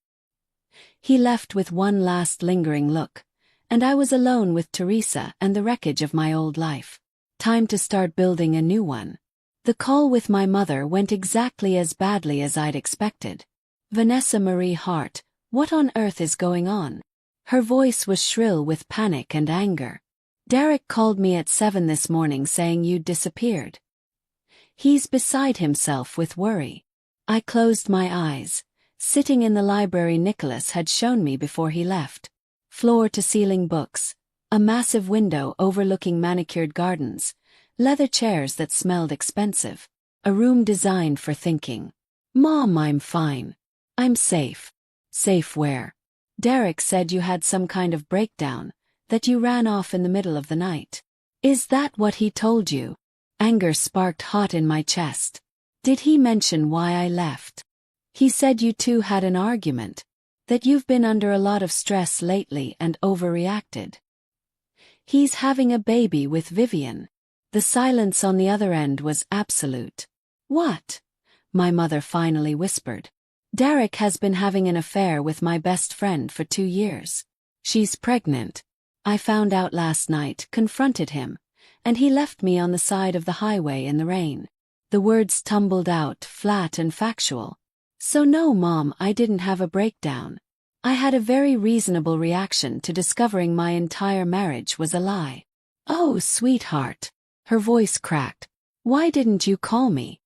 He left with one last lingering look, and I was alone with Teresa and the wreckage of my old life. Time to start building a new one. The call with my mother went exactly as badly as I'd expected. Vanessa Marie Hart, what on earth is going on? Her voice was shrill with panic and anger. Derek called me at 7 this morning saying you'd disappeared. He's beside himself with worry. I closed my eyes. Sitting in the library Nicholas had shown me before he left. Floor-to-ceiling books, a massive window overlooking manicured gardens, leather chairs that smelled expensive, a room designed for thinking. Mom, I'm fine. I'm safe. Safe where? Derek said you had some kind of breakdown, that you ran off in the middle of the night. Is that what he told you? Anger sparked hot in my chest. Did he mention why I left? He said you two had an argument, that you've been under a lot of stress lately and overreacted. He's having a baby with Vivian. The silence on the other end was absolute. What? My mother finally whispered. Derek has been having an affair with my best friend for 2 years. She's pregnant. I found out last night, confronted him, and he left me on the side of the highway in the rain. The words tumbled out, flat and factual. So no, Mom, I didn't have a breakdown. I had a very reasonable reaction to discovering my entire marriage was a lie. Oh, sweetheart. Her voice cracked. Why didn't you call me?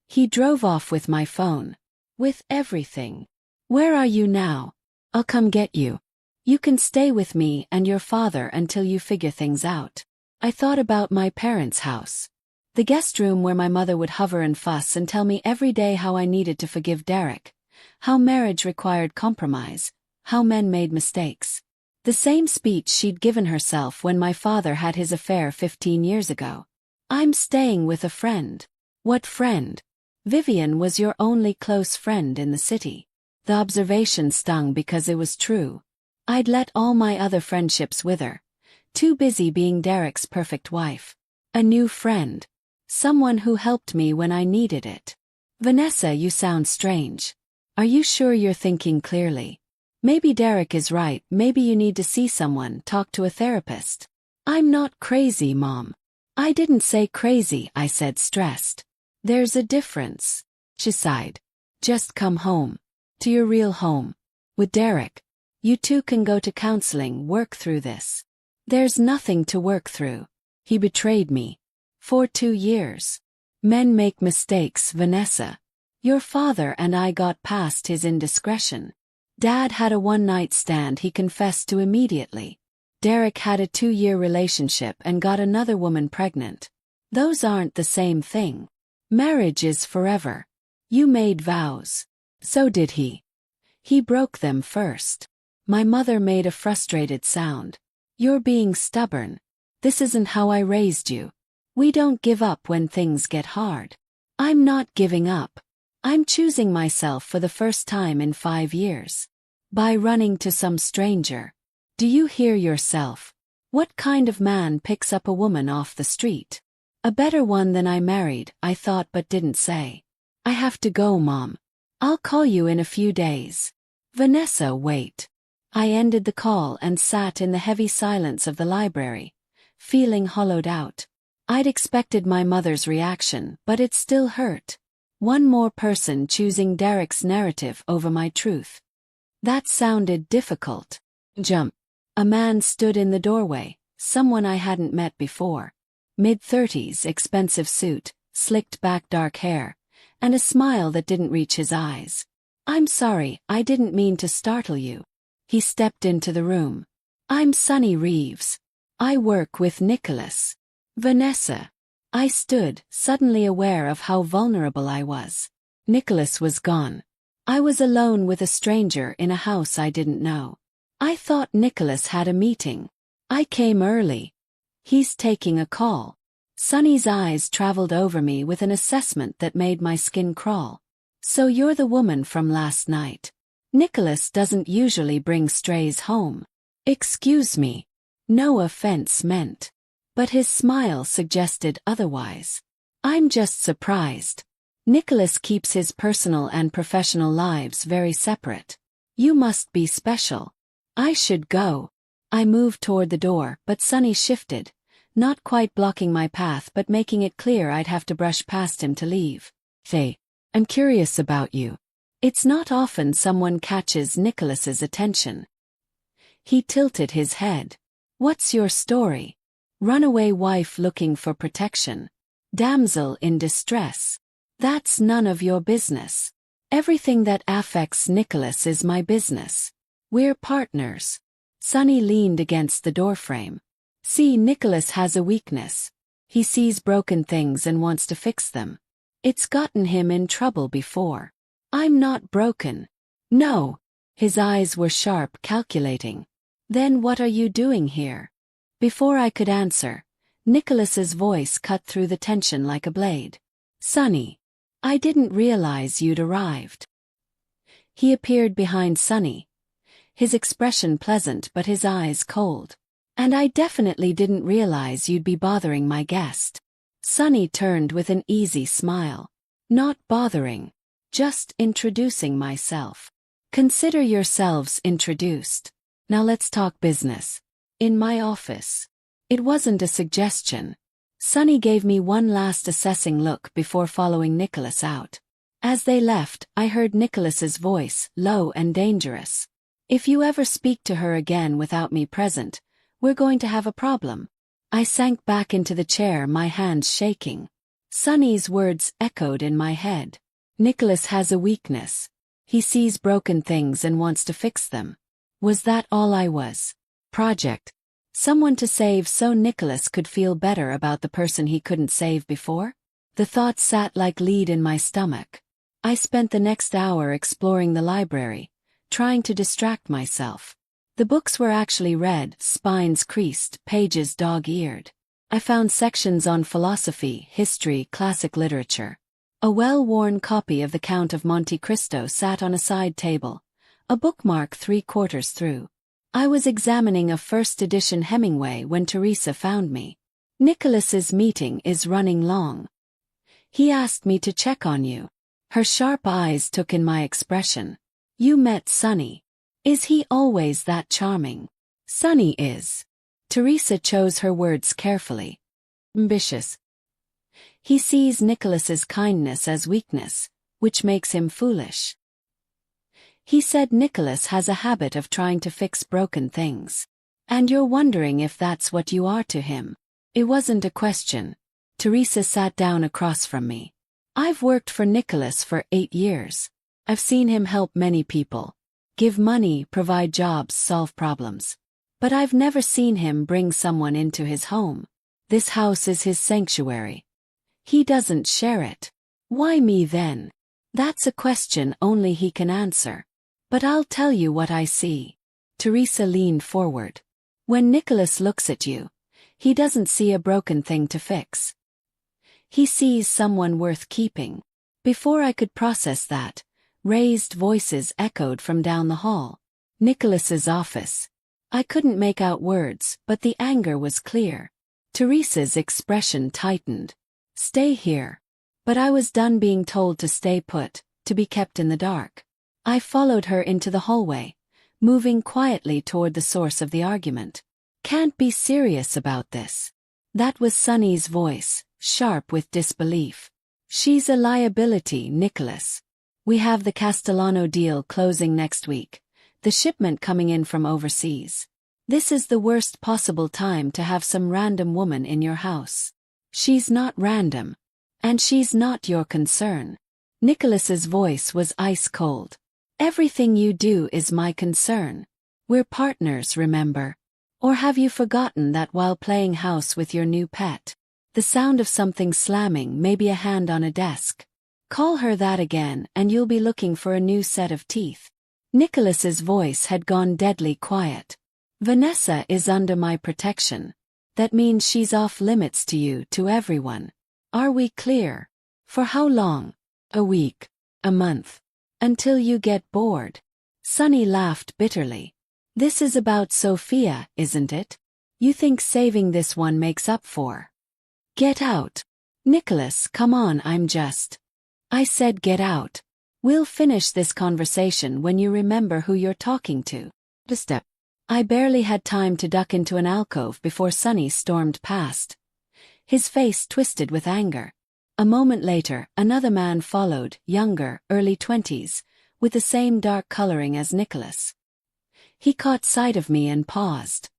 He drove off with my phone. With everything. Where are you now? I'll come get you. You can stay with me and your father until you figure things out. I thought about my parents' house. The guest room where my mother would hover and fuss and tell me every day how I needed to forgive Derek, how marriage required compromise, how men made mistakes. The same speech she'd given herself when my father had his affair 15 years ago. I'm staying with a friend. What friend? Vivian was your only close friend in the city. The observation stung because it was true. I'd let all my other friendships wither, too busy being Derek's perfect wife. A new friend. Someone who helped me when I needed it. Vanessa, you sound strange. Are you sure you're thinking clearly? Maybe Derek is right, maybe you need to see someone, talk to a therapist. I'm not crazy, Mom. I didn't say crazy, I said stressed. There's a difference. She sighed. Just come home. To your real home. With Derek. You two can go to counseling, work through this. There's nothing to work through. He betrayed me. For 2 years. Men make mistakes, Vanessa. Your father and I got past his indiscretion. Dad had a one-night stand he confessed to immediately. Derek had a 2-year relationship and got another woman pregnant. Those aren't the same thing. Marriage is forever. You made vows. So did he. He broke them first. My mother made a frustrated sound. You're being stubborn. This isn't how I raised you. We don't give up when things get hard. I'm not giving up. I'm choosing myself for the first time in 5 years. By running to some stranger. Do you hear yourself? What kind of man picks up a woman off the street? A better one than I married, I thought but didn't say. I have to go, Mom. I'll call you in a few days. Vanessa, wait. I ended the call and sat in the heavy silence of the library, feeling hollowed out. I'd expected my mother's reaction, but it still hurt. One more person choosing Derek's narrative over my truth. That sounded difficult. Jump. A man stood in the doorway, someone I hadn't met before. Mid-30s, expensive suit, slicked back dark hair, and a smile that didn't reach his eyes. "I'm sorry, I didn't mean to startle you." He stepped into the room. "I'm Sonny Reeves. I work with Nicholas." "Vanessa." I stood, suddenly aware of how vulnerable I was. Nicholas was gone. I was alone with a stranger in a house I didn't know. I thought Nicholas had a meeting. I came early. "He's taking a call." Sonny's eyes traveled over me with an assessment that made my skin crawl. "So you're the woman from last night. Nicholas doesn't usually bring strays home." "Excuse me." No offense meant. But his smile suggested otherwise. "I'm just surprised. Nicholas keeps his personal and professional lives very separate. You must be special." "I should go." I moved toward the door, but Sonny shifted, not quite blocking my path but making it clear I'd have to brush past him to leave. "Hey, I'm curious about you." It's not often someone catches Nicholas's attention. He tilted his head. "What's your story?" "Runaway wife looking for protection. Damsel in distress." "That's none of your business." "Everything that affects Nicholas is my business. We're partners." Sonny leaned against the doorframe. "See, Nicholas has a weakness. He sees broken things and wants to fix them. It's gotten him in trouble before." "I'm not broken." "No." His eyes were sharp, calculating. "Then what are you doing here?" Before I could answer, Nicholas's voice cut through the tension like a blade. "Sonny, I didn't realize you'd arrived." He appeared behind Sonny, his expression pleasant but his eyes cold. "And I definitely didn't realize you'd be bothering my guest." Sonny turned with an easy smile. "Not bothering. Just introducing myself. Consider yourselves introduced. Now let's talk business." "In my office." It wasn't a suggestion. Sonny gave me one last assessing look before following Nicholas out. As they left, I heard Nicholas's voice, low and dangerous. "If you ever speak to her again without me present, we're going to have a problem." I sank back into the chair, my hands shaking. Sonny's words echoed in my head. Nicholas has a weakness. He sees broken things and wants to fix them. Was that all I was? Project. Someone to save so Nicholas could feel better about the person he couldn't save before? The thought sat like lead in my stomach. I spent the next hour exploring the library, trying to distract myself. The books were actually read, spines creased, pages dog-eared. I found sections on philosophy, history, classic literature. A well-worn copy of The Count of Monte Cristo sat on a side table, a bookmark 3/4 through. I was examining a first-edition Hemingway when Teresa found me. "Nicholas's meeting is running long. He asked me to check on you." Her sharp eyes took in my expression. "You met Sonny. Is he always that charming?" "Sonny is." Teresa chose her words carefully. "Ambitious. He sees Nicholas's kindness as weakness, which makes him foolish. He said Nicholas has a habit of trying to fix broken things. And you're wondering if that's what you are to him." It wasn't a question. Teresa sat down across from me. "I've worked for Nicholas for 8 years. I've seen him help many people. Give money, provide jobs, solve problems. But I've never seen him bring someone into his home. This house is his sanctuary. He doesn't share it. Why me then? That's a question only he can answer. But I'll tell you what I see." Teresa leaned forward. "When Nicholas looks at you, he doesn't see a broken thing to fix. He sees someone worth keeping." Before I could process that, raised voices echoed from down the hall. Nicholas's office. I couldn't make out words, but the anger was clear. Teresa's expression tightened. "Stay here." But I was done being told to stay put, to be kept in the dark. I followed her into the hallway, moving quietly toward the source of the argument. Can't be serious about this. That was Sunny's voice, sharp with disbelief. She's a liability, Nicholas. We have the Castellano deal closing next week, the shipment coming in from overseas. This is the worst possible time to have some random woman in your house. She's not random. And she's not your concern. Nicholas's voice was ice cold. Everything you do is my concern. We're partners, remember? Or have you forgotten that while playing house with your new pet? The sound of something slamming, maybe a hand on a desk. Call her that again and you'll be looking for a new set of teeth. Nicholas's voice had gone deadly quiet. Vanessa is under my protection. That means she's off limits to you, to everyone. Are we clear? For how long? A week? A month? Until you get bored? Sunny laughed bitterly. This is about Sophia, isn't it? You think saving this one makes up for? Get out. Nicholas, come on, I said get out. We'll finish this conversation when you remember who you're talking to. Step. I barely had time to duck into an alcove before Sunny stormed past. His face twisted with anger. A moment later, another man followed, younger, early 20s, with the same dark coloring as Nicholas. He caught sight of me and paused.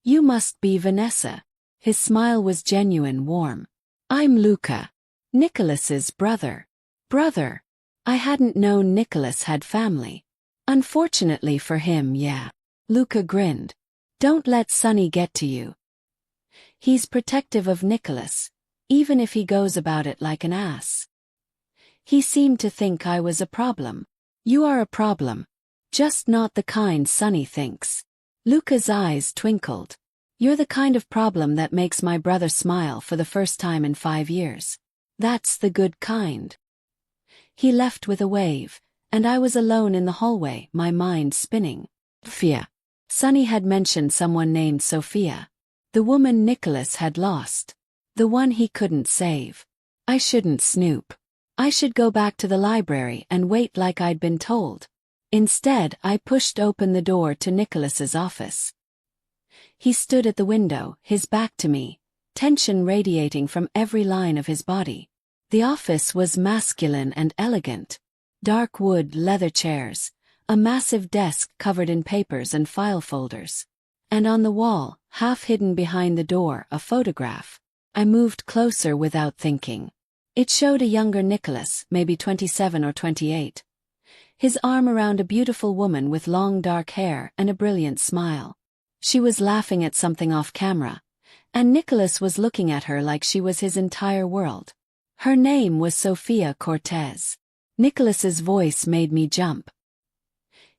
You must be Vanessa. His smile was genuine, warm. I'm Luca. Nicholas's brother. Brother. I hadn't known Nicholas had family. Unfortunately for him, yeah. Luca grinned. Don't let Sunny get to you. He's protective of Nicholas, even if he goes about it like an ass. He seemed to think I was a problem. You are a problem. Just not the kind Sunny thinks. Luca's eyes twinkled. You're the kind of problem that makes my brother smile for the first time in 5 years. That's the good kind. He left with a wave, and I was alone in the hallway, my mind spinning. Mafia. Sunny had mentioned someone named Sophia. The woman Nicholas had lost. The one he couldn't save. I shouldn't snoop. I should go back to the library and wait like I'd been told. Instead, I pushed open the door to Nicholas's office. He stood at the window, his back to me, tension radiating from every line of his body. The office was masculine and elegant. Dark wood leather chairs, a massive desk covered in papers and file folders. And on the wall, half hidden behind the door, a photograph. I moved closer without thinking. It showed a younger Nicholas, maybe 27 or 28. His arm around a beautiful woman with long dark hair and a brilliant smile. She was laughing at something off camera, and Nicholas was looking at her like she was his entire world. Her name was Sofia Cortez. Nicholas's voice made me jump.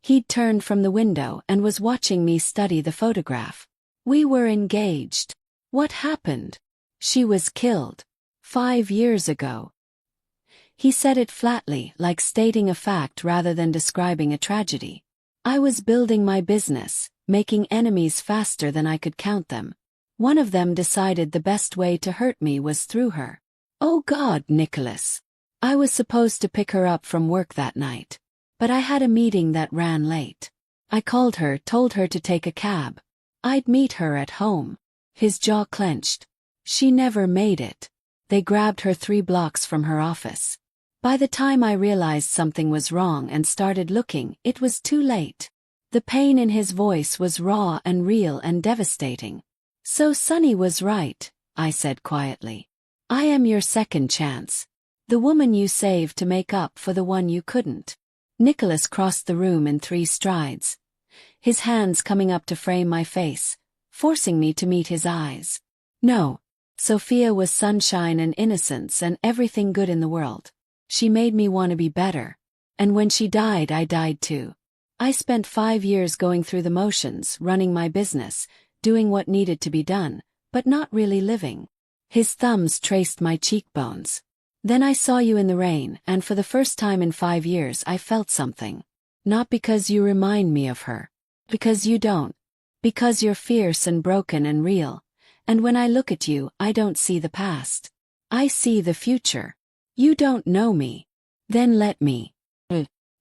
He'd turned from the window and was watching me study the photograph. We were engaged. What happened? She was killed. 5 years ago. He said it flatly, like stating a fact rather than describing a tragedy. I was building my business, making enemies faster than I could count them. One of them decided the best way to hurt me was through her. Oh God, Nicholas. I was supposed to pick her up from work that night. But I had a meeting that ran late. I called her, told her to take a cab. I'd meet her at home. His jaw clenched. She never made it. They grabbed her 3 blocks from her office. By the time I realized something was wrong and started looking, it was too late. The pain in his voice was raw and real and devastating. So Sunny was right, I said quietly. I am your second chance. The woman you saved to make up for the one you couldn't. Nicholas crossed the room in 3 strides. His hands coming up to frame my face, forcing me to meet his eyes. No. Sophia was sunshine and innocence and everything good in the world. She made me want to be better. And when she died, I died too. I spent 5 years going through the motions, running my business, doing what needed to be done, but not really living. His thumbs traced my cheekbones. Then I saw you in the rain, and for the first time in 5 years I felt something. Not because you remind me of her. Because you don't. Because you're fierce and broken and real. And when I look at you, I don't see the past. I see the future. You don't know me. Then let me.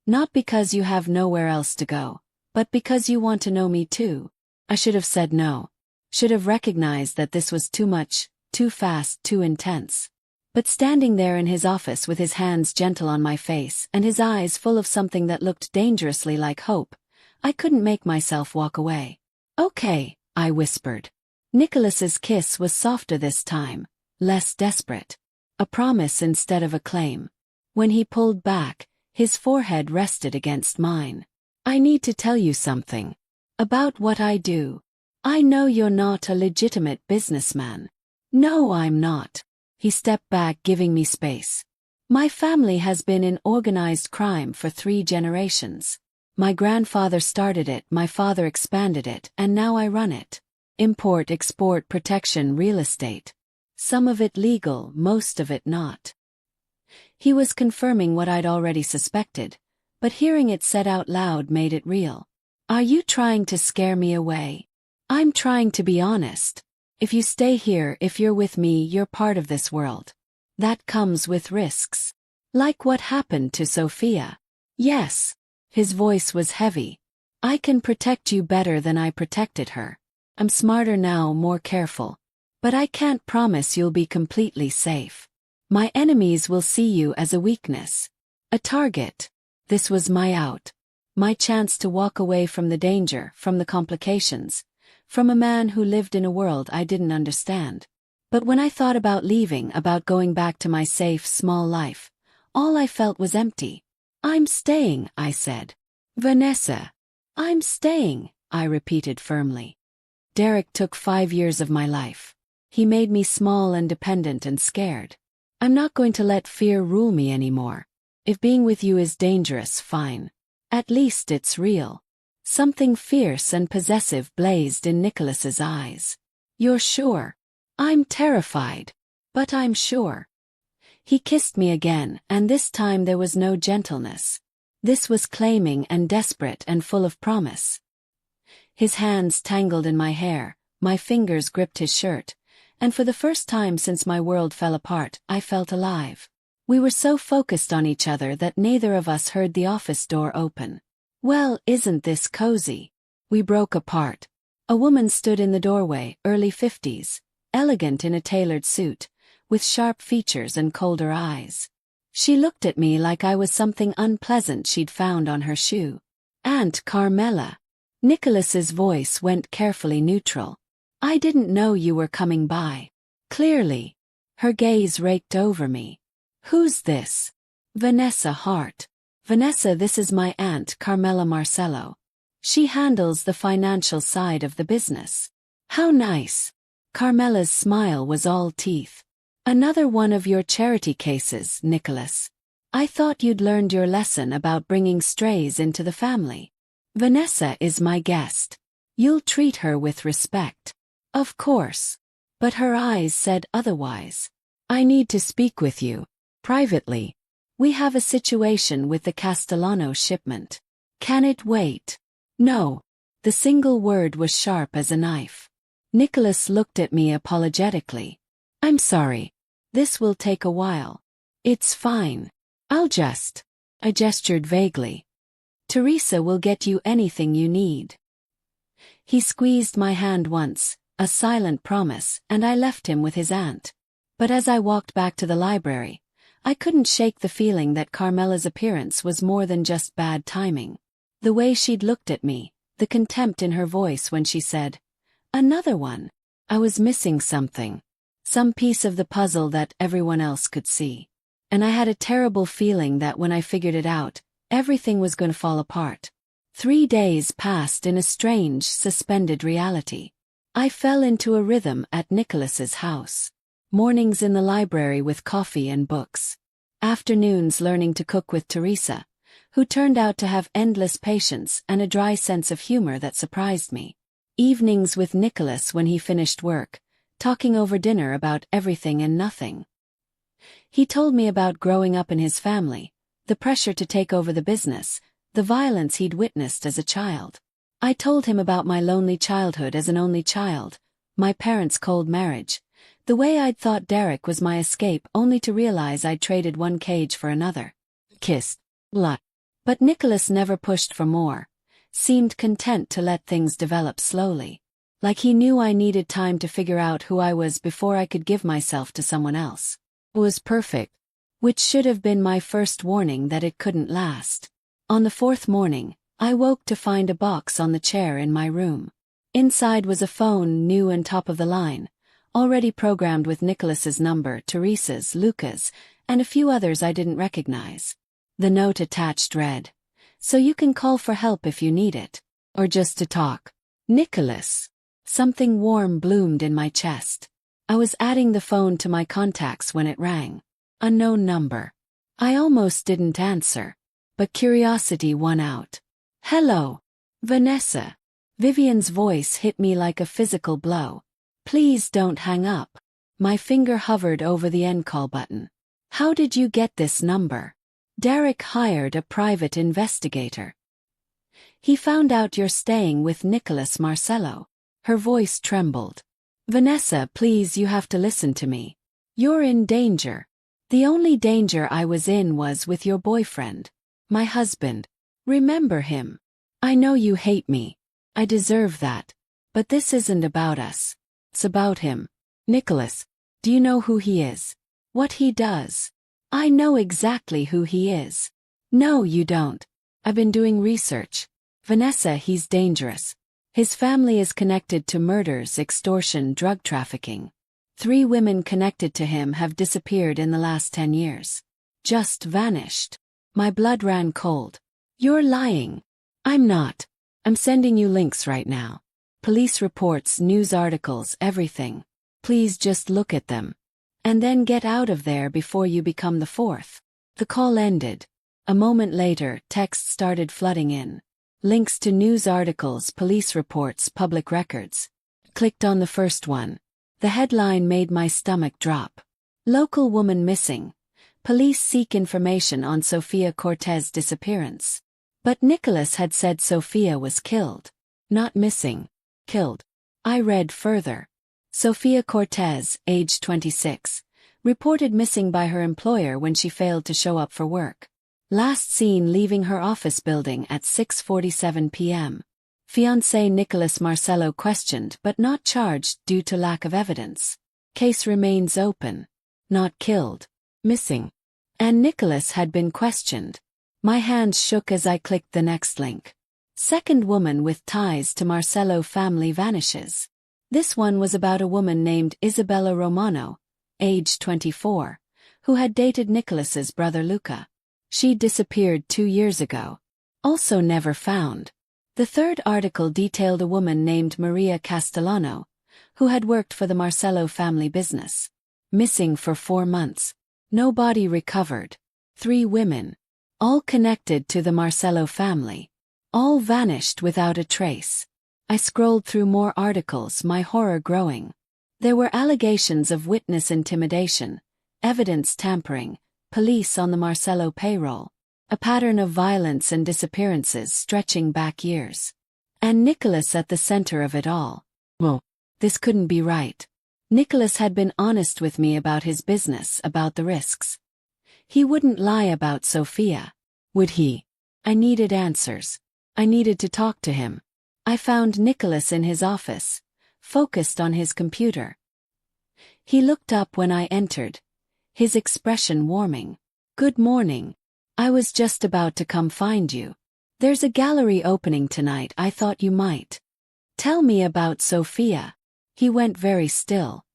Not because you have nowhere else to go, but But because you want to know me too. I should have said no. Should have recognized that this was too much, too fast, too intense. But standing there in his office with his hands gentle on my face and his eyes full of something that looked dangerously like hope, I couldn't make myself walk away. Okay, I whispered. Nicholas's kiss was softer this time, less desperate. A promise instead of a claim. When he pulled back, his forehead rested against mine. I need to tell you something. About what I do. I know you're not a legitimate businessman. No, I'm not. He stepped back, giving me space. My family has been in organized crime for 3 generations. My grandfather started it, my father expanded it, and now I run it. Import, export, protection, real estate. Some of it legal, most of it not. He was confirming what I'd already suspected, but hearing it said out loud made it real. Are you trying to scare me away? I'm trying to be honest. If you stay here, if you're with me, you're part of this world. That comes with risks. Like what happened to Sophia. Yes. His voice was heavy. I can protect you better than I protected her. I'm smarter now, more careful. But I can't promise you'll be completely safe. My enemies will see you as a weakness. A target. This was my out. My chance to walk away from the danger, from the complications, from a man who lived in a world I didn't understand. But when I thought about leaving, about going back to my safe, small life, all I felt was empty. I'm staying, I said. Vanessa. I'm staying, I repeated firmly. Derek took 5 years of my life. He made me small and dependent and scared. I'm not going to let fear rule me anymore. If being with you is dangerous, fine. At least it's real. Something fierce and possessive blazed in Nicholas's eyes. You're sure? I'm terrified. But I'm sure. He kissed me again, and this time there was no gentleness. This was claiming and desperate and full of promise. His hands tangled in my hair, my fingers gripped his shirt, and for the first time since my world fell apart, I felt alive. We were so focused on each other that neither of us heard the office door open. Well, isn't this cozy? We broke apart. A woman stood in the doorway, early 50s, elegant in a tailored suit, with sharp features and colder eyes. She looked at me like I was something unpleasant she'd found on her shoe. Aunt Carmela. Nicholas's voice went carefully neutral. I didn't know you were coming by. Clearly. Her gaze raked over me. Who's this? Vanessa Hart. Vanessa, this is my aunt Carmela Marcello. She handles the financial side of the business. How nice. Carmela's smile was all teeth. Another one of your charity cases, Nicholas. I thought you'd learned your lesson about bringing strays into the family. Vanessa is my guest. You'll treat her with respect. Of course. But her eyes said otherwise. I need to speak with you. Privately. We have a situation with the Castellano shipment. Can it wait? No. The single word was sharp as a knife. Nicholas looked at me apologetically. I'm sorry. This will take a while. It's fine. I gestured vaguely. Teresa will get you anything you need. He squeezed my hand once, a silent promise, and I left him with his aunt. But as I walked back to the library, I couldn't shake the feeling that Carmela's appearance was more than just bad timing. The way she'd looked at me, the contempt in her voice when she said, "Another one." I was missing something. Some piece of the puzzle that everyone else could see. And I had a terrible feeling that when I figured it out, everything was going to fall apart. 3 days passed in a strange, suspended reality. I fell into a rhythm at Nicholas's house. Mornings in the library with coffee and books. Afternoons learning to cook with Teresa, who turned out to have endless patience and a dry sense of humor that surprised me. Evenings with Nicholas when he finished work, talking over dinner about everything and nothing. He told me about growing up in his family, the pressure to take over the business, the violence he'd witnessed as a child. I told him about my lonely childhood as an only child, my parents' cold marriage, the way I'd thought Derek was my escape only to realize I'd traded one cage for another. Kissed. But Nicholas never pushed for more. seemed content to let things develop slowly. Like he knew I needed time to figure out who I was before I could give myself to someone else. It was perfect, which should have been my first warning that it couldn't last. On the fourth morning, I woke to find a box on the chair in my room. Inside was a phone, new and top of the line, already programmed with Nicholas's number, Teresa's, Luca's, and a few others I didn't recognize. The note attached read, "So you can call for help if you need it, or just to talk. Nicholas." Something warm bloomed in my chest. I was adding the phone to my contacts when it rang. Unknown number. I almost didn't answer, but curiosity won out. "Hello, Vanessa." Vivian's voice hit me like a physical blow. "Please don't hang up." My finger hovered over the end call button. "How did you get this number?" "Derek hired a private investigator. He found out you're staying with Nicholas Marcello." Her voice trembled. "Vanessa, please, you have to listen to me. You're in danger. The only danger I was in was with your boyfriend. My husband. Remember him? I know you hate me. I deserve that. But this isn't about us. It's about him. Nicholas. Do you know who he is? What he does?" "I know exactly who he is." "No, you don't. I've been doing research. Vanessa, he's dangerous. His family is connected to murders, extortion, drug trafficking. 3 women connected to him have disappeared in the last 10 years. Just vanished." My blood ran cold. "You're lying." "I'm not. I'm sending you links right now. Police reports, news articles, everything. Please just look at them. And then get out of there before you become the fourth." The call ended. A moment later, texts started flooding in. Links to news articles, police reports, public records. Clicked on the first one. The headline made my stomach drop. "Local woman missing. Police seek information on Sofia Cortez disappearance." But Nicholas had said Sofia was killed. Not missing. Killed. I read further. Sofia Cortez, age 26, reported missing by her employer when she failed to show up for work. Last seen leaving her office building at 6:47 p.m. Fiancé Nicholas Marcello questioned but not charged due to lack of evidence. Case remains open. Not killed. Missing. And Nicholas had been questioned. My hands shook as I clicked the next link. Second woman with ties to Marcello family vanishes. This one was about a woman named Isabella Romano, age 24, who had dated Nicholas's brother Luca. She disappeared 2 years ago. Also never found. The third article detailed a woman named Maria Castellano, who had worked for the Marcello family business. Missing for 4 months. No body recovered. 3 women. All connected to the Marcello family. All vanished without a trace. I scrolled through more articles, my horror growing. There were allegations of witness intimidation, evidence tampering, police on the Marcello payroll, a pattern of violence and disappearances stretching back years. And Nicholas at the center of it all. Well, this couldn't be right. Nicholas had been honest with me about his business, about the risks. He wouldn't lie about Sofia. Would he? I needed answers. I needed to talk to him. I found Nicholas in his office, focused on his computer. He looked up when I entered, his expression warming. "Good morning. I was just about to come find you. There's a gallery opening tonight. I thought you might. Tell me about Sofia." He went very still.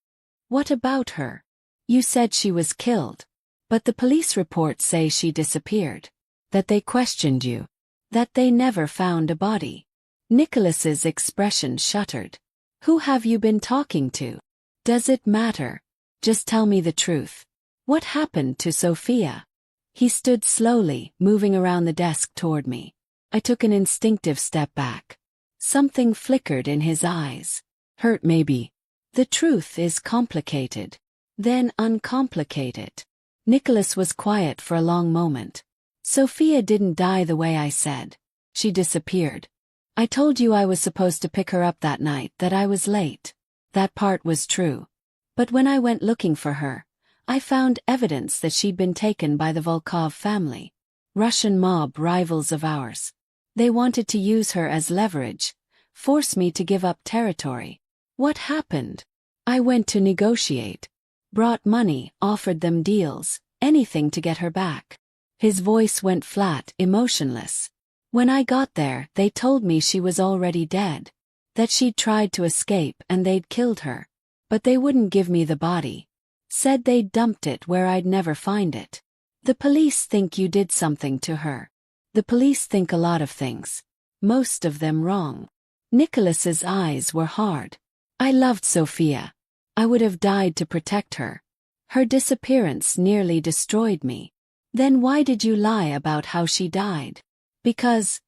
"What about her? You said she was killed. But the police reports say she disappeared. That they questioned you. That they never found a body." Nicholas's expression shuttered. "Who have you been talking to? Does it matter? Just tell me the truth. What happened to Sofia?" He stood slowly, moving around the desk toward me. I took an instinctive step back. Something flickered in his eyes. Hurt maybe. The truth is complicated. Then uncomplicated. Nicholas was quiet for a long moment. "Sofia didn't die the way I said. She disappeared. I told you I was supposed to pick her up that night, that I was late. That part was true. But when I went looking for her, I found evidence that she'd been taken by the Volkov family. Russian mob, rivals of ours. They wanted to use her as leverage, force me to give up territory. What happened? I went to negotiate. Brought money, offered them deals, anything to get her back. His voice went flat, emotionless. When I got there, they told me she was already dead. That she'd tried to escape and they'd killed her. But they wouldn't give me the body. Said they'd dumped it where I'd never find it. The police think you did something to her. The police think a lot of things. Most of them wrong. Nicholas's eyes were hard. I loved Sophia. I would have died to protect her. Her disappearance nearly destroyed me. Then why did you lie about how she died? Because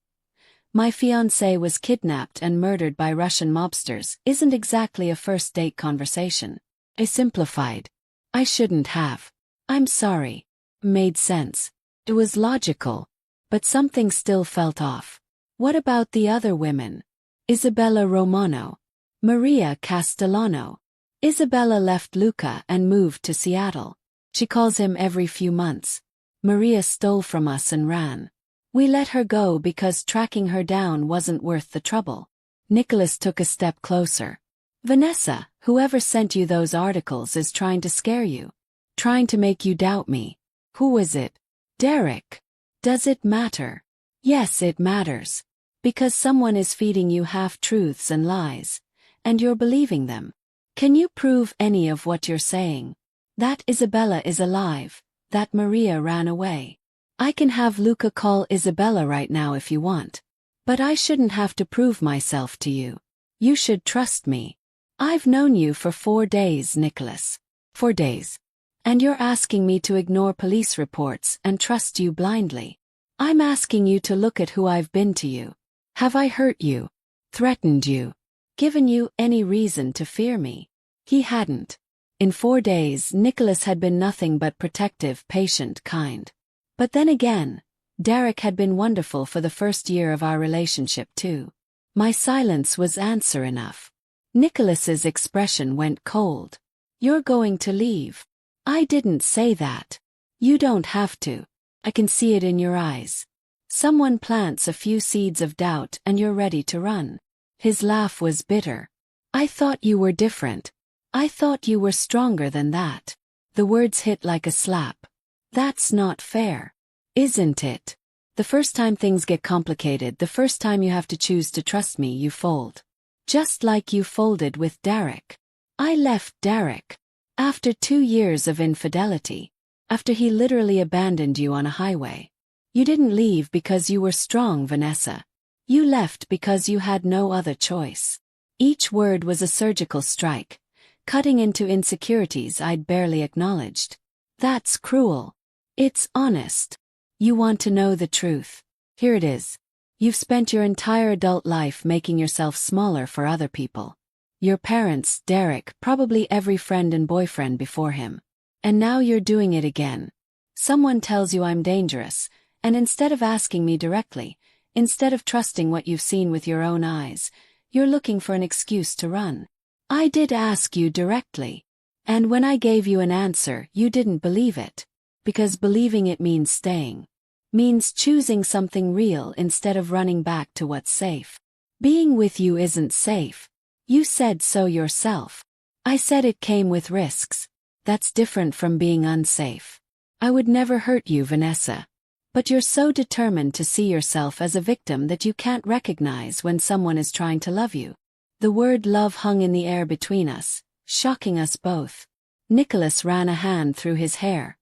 my fiancé was kidnapped and murdered by Russian mobsters isn't exactly a first date conversation. I simplified. I shouldn't have. I'm sorry. Made sense. It was logical. But something still felt off. What about the other women? Isabella Romano. Maria Castellano. Isabella left Luca and moved to Seattle. She calls him every few months. Maria stole from us and ran. We let her go because tracking her down wasn't worth the trouble. Nicholas took a step closer. Vanessa, whoever sent you those articles is trying to scare you. Trying to make you doubt me. Who was it? Derek. Does it matter? Yes, it matters. Because someone is feeding you half-truths and lies, and you're believing them. Can you prove any of what you're saying? That Isabella is alive, that Maria ran away. I can have Luca call Isabella right now if you want. But I shouldn't have to prove myself to you. You should trust me. I've known you for 4 days, Nicholas. 4 days. And you're asking me to ignore police reports and trust you blindly. I'm asking you to look at who I've been to you. Have I hurt you? Threatened you? Given you any reason to fear me? He hadn't. In 4 days, Nicholas had been nothing but protective, patient, kind. But then again, Derek had been wonderful for the first year of our relationship too. My silence was answer enough. Nicholas's expression went cold. You're going to leave. I didn't say that. You don't have to. I can see it in your eyes. Someone plants a few seeds of doubt and you're ready to run. His laugh was bitter. I thought you were different. I thought you were stronger than that. The words hit like a slap. That's not fair. Isn't it? The first time things get complicated, the first time you have to choose to trust me, you fold. Just like you folded with Derek. I left Derek. After 2 years of infidelity. After he literally abandoned you on a highway. You didn't leave because you were strong, Vanessa. You left because you had no other choice. Each word was a surgical strike, cutting into insecurities I'd barely acknowledged. That's cruel. It's honest. You want to know the truth. Here it is. You've spent your entire adult life making yourself smaller for other people. Your parents, Derek, probably every friend and boyfriend before him. And now you're doing it again. Someone tells you I'm dangerous, and instead of asking me directly, instead of trusting what you've seen with your own eyes, you're looking for an excuse to run. I did ask you directly. And when I gave you an answer, you didn't believe it. Because believing it means staying. Means choosing something real instead of running back to what's safe. Being with you isn't safe. You said so yourself. I said it came with risks. That's different from being unsafe. I would never hurt you, Vanessa. But you're so determined to see yourself as a victim that you can't recognize when someone is trying to love you. The word love hung in the air between us, shocking us both. Nicholas ran a hand through his hair.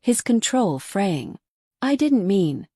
His control fraying. I didn't mean.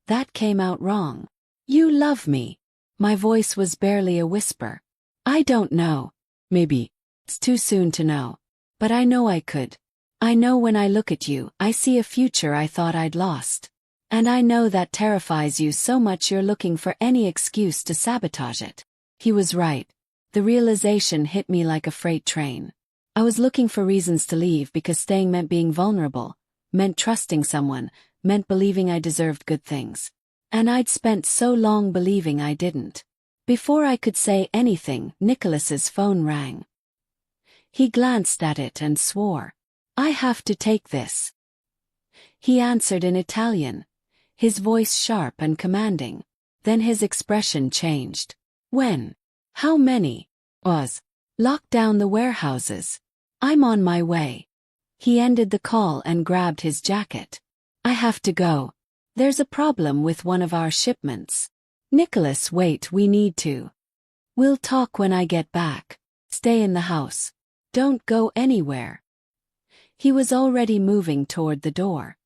That came out wrong. You love me. My voice was barely a whisper. I don't know. Maybe. It's too soon to know. But I know I could. I know when I look at you, I see a future I thought I'd lost. And I know that terrifies you so much you're looking for any excuse to sabotage it. He was right. The realization hit me like a freight train. I was looking for reasons to leave because staying meant being vulnerable, meant trusting someone, meant believing I deserved good things. And I'd spent so long believing I didn't. Before I could say anything, Nicholas's phone rang. He glanced at it and swore. I have to take this. He answered in Italian, his voice sharp and commanding. Then his expression changed. When? How many? Lock down the warehouses. I'm on my way. He ended the call and grabbed his jacket. I have to go. There's a problem with one of our shipments. Nicholas, wait, we need to. We'll talk when I get back. Stay in the house. Don't go anywhere. He was already moving toward the door.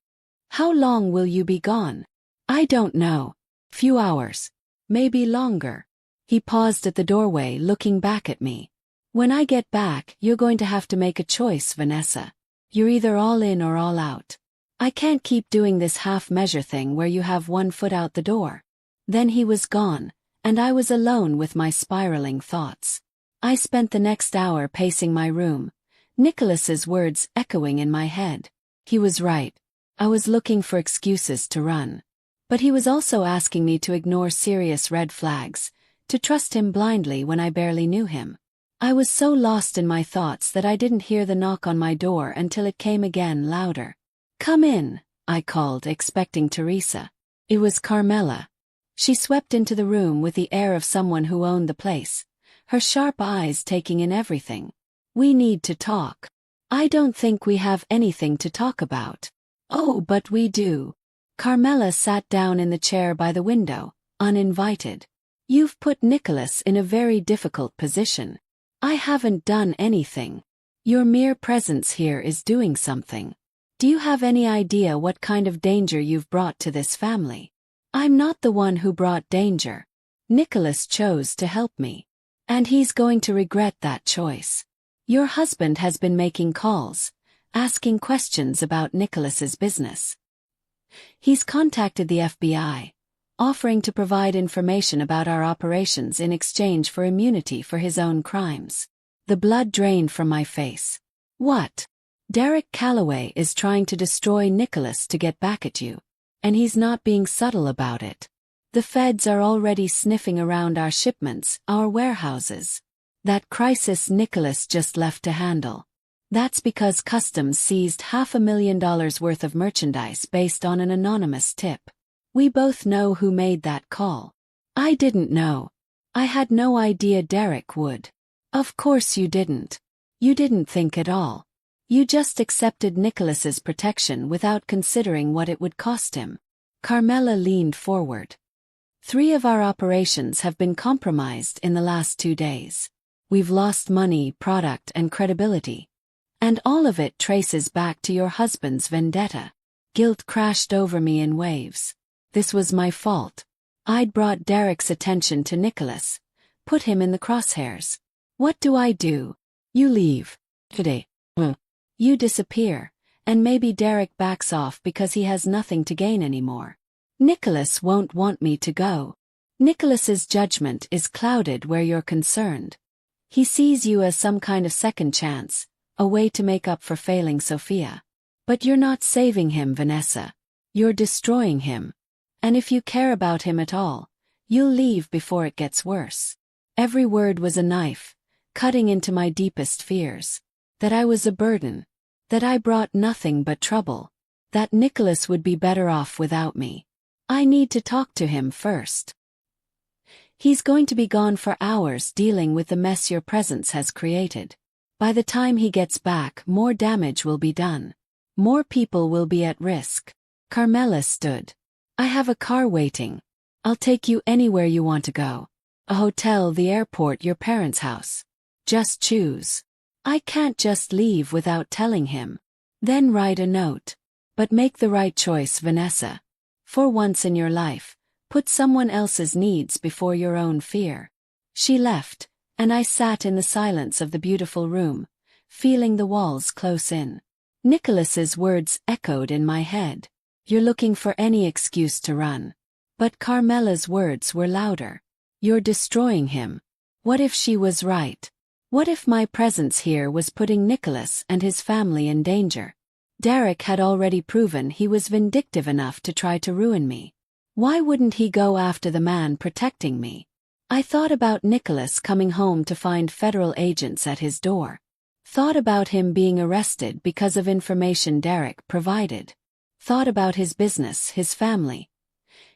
How long will you be gone? I don't know. Few hours. Maybe longer. He paused at the doorway, looking back at me. When I get back, you're going to have to make a choice, Vanessa. You're either all in or all out. I can't keep doing this half-measure thing where you have one foot out the door. Then he was gone, and I was alone with my spiraling thoughts. I spent the next hour pacing my room, Nicholas's words echoing in my head. He was right. I was looking for excuses to run. But he was also asking me to ignore serious red flags, to trust him blindly when I barely knew him. I was so lost in my thoughts that I didn't hear the knock on my door until it came again, louder. Come in, I called, expecting Teresa. It was Carmela. She swept into the room with the air of someone who owned the place, her sharp eyes taking in everything. We need to talk. I don't think we have anything to talk about. Oh, but we do. Carmela sat down in the chair by the window, uninvited. You've put Nicholas in a very difficult position. I haven't done anything. Your mere presence here is doing something. Do you have any idea what kind of danger you've brought to this family? I'm not the one who brought danger. Nicholas chose to help me. And he's going to regret that choice. Your husband has been making calls, asking questions about Nicholas's business. He's contacted the FBI, offering to provide information about our operations in exchange for immunity for his own crimes. The blood drained from my face. What? Derek Calloway is trying to destroy Nicholas to get back at you. And he's not being subtle about it. The feds are already sniffing around our shipments, our warehouses. That crisis Nicholas just left to handle. That's because Customs seized $500,000 worth of merchandise based on an anonymous tip. We both know who made that call. I didn't know. I had no idea Derek would. Of course you didn't. You didn't think at all. You just accepted Nicholas's protection without considering what it would cost him. Carmela leaned forward. 3 of our operations have been compromised in the last 2 days. We've lost money, product, and credibility. And all of it traces back to your husband's vendetta. Guilt crashed over me in waves. This was my fault. I'd brought Derek's attention to Nicholas, put him in the crosshairs. What do? You leave. Today. You disappear, and maybe Derek backs off because he has nothing to gain anymore. Nicholas won't want me to go. Nicholas's judgment is clouded where you're concerned. He sees you as some kind of second chance, a way to make up for failing Sophia. But you're not saving him, Vanessa. You're destroying him. And if you care about him at all, you'll leave before it gets worse. Every word was a knife, cutting into my deepest fears. That I was a burden. That I brought nothing but trouble. That Nicholas would be better off without me. I need to talk to him first. He's going to be gone for hours dealing with the mess your presence has created. By the time he gets back, more damage will be done. More people will be at risk. Carmela stood. I have a car waiting. I'll take you anywhere you want to go. A hotel, the airport, your parents' house. Just choose. I can't just leave without telling him. Then write a note. But make the right choice, Vanessa. For once in your life, put someone else's needs before your own fear. She left, and I sat in the silence of the beautiful room, feeling the walls close in. Nicholas's words echoed in my head. You're looking for any excuse to run. But Carmela's words were louder. You're destroying him. What if she was right? What if my presence here was putting Nicholas and his family in danger? Derek had already proven he was vindictive enough to try to ruin me. Why wouldn't he go after the man protecting me? I thought about Nicholas coming home to find federal agents at his door. Thought about him being arrested because of information Derek provided. Thought about his business, his family.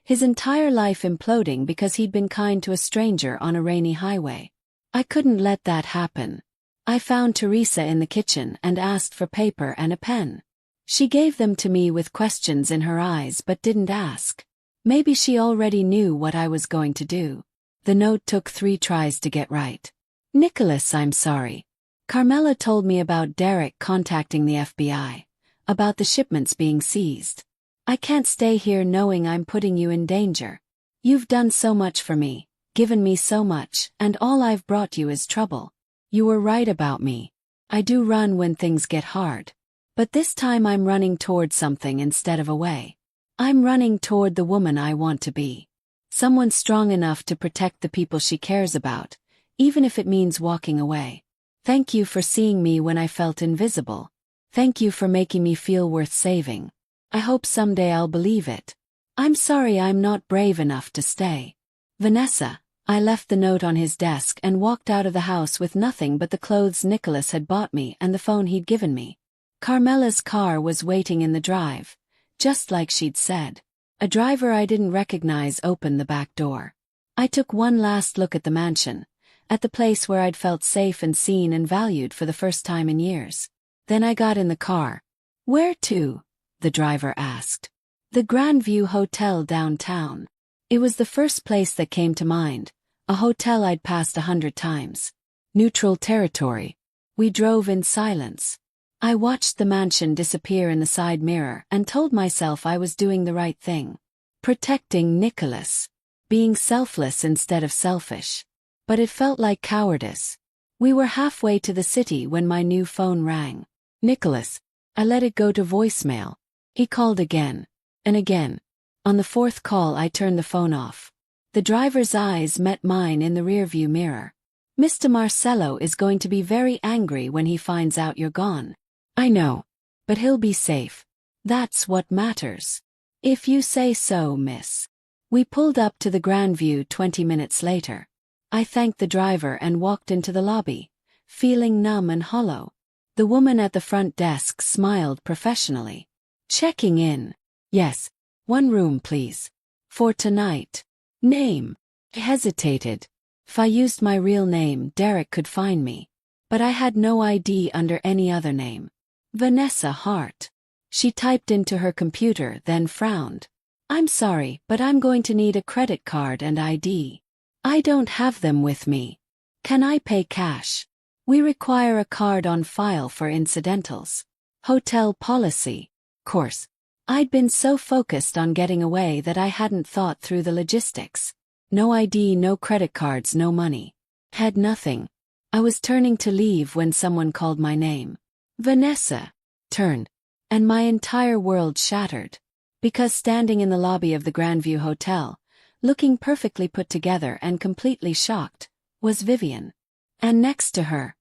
his entire life imploding because he'd been kind to a stranger on a rainy highway. I couldn't let that happen. I found Teresa in the kitchen and asked for paper and a pen. She gave them to me with questions in her eyes but didn't ask. Maybe she already knew what I was going to do. The note took 3 tries to get right. Nicholas, I'm sorry. Carmela told me about Derek contacting the FBI, about the shipments being seized. I can't stay here knowing I'm putting you in danger. You've done so much for me, given me so much, and all I've brought you is trouble. You were right about me. I do run when things get hard. But this time I'm running toward something instead of away. I'm running toward the woman I want to be. Someone strong enough to protect the people she cares about, even if it means walking away. Thank you for seeing me when I felt invisible. Thank you for making me feel worth saving. I hope someday I'll believe it. I'm sorry I'm not brave enough to stay. Vanessa. I left the note on his desk and walked out of the house with nothing but the clothes Nicholas had bought me and the phone he'd given me. Carmela's car was waiting in the drive, just like she'd said. A driver I didn't recognize opened the back door. I took one last look at the mansion, at the place where I'd felt safe and seen and valued for the first time in years. Then I got in the car. Where to? The driver asked. The Grandview Hotel downtown. It was the first place that came to mind, a hotel I'd passed 100 times. Neutral territory. We drove in silence. I watched the mansion disappear in the side mirror and told myself I was doing the right thing. Protecting Nicholas. Being selfless instead of selfish. But it felt like cowardice. We were halfway to the city when my new phone rang. Nicholas. I let it go to voicemail. He called again. And again. On the 4th call I turned the phone off. The driver's eyes met mine in the rearview mirror. Mr. Marcello is going to be very angry when he finds out you're gone. I know. But he'll be safe. That's what matters. If you say so, miss. We pulled up to the Grandview 20 minutes later. I thanked the driver and walked into the lobby, feeling numb and hollow. The woman at the front desk smiled professionally. Checking in. Yes. 1 room, please. For tonight. Name. I hesitated. If I used my real name, Derek could find me. But I had no ID under any other name. Vanessa Hart. She typed into her computer, then frowned. I'm sorry, but I'm going to need a credit card and ID. I don't have them with me. Can I pay cash? We require a card on file for incidentals. Hotel policy. Course. I'd been so focused on getting away that I hadn't thought through the logistics. No ID, no credit cards, no money. Had nothing. I was turning to leave when someone called my name. Vanessa. Turned. And my entire world shattered. Because standing in the lobby of the Grandview Hotel, looking perfectly put together and completely shocked, was Vivian. And next to her,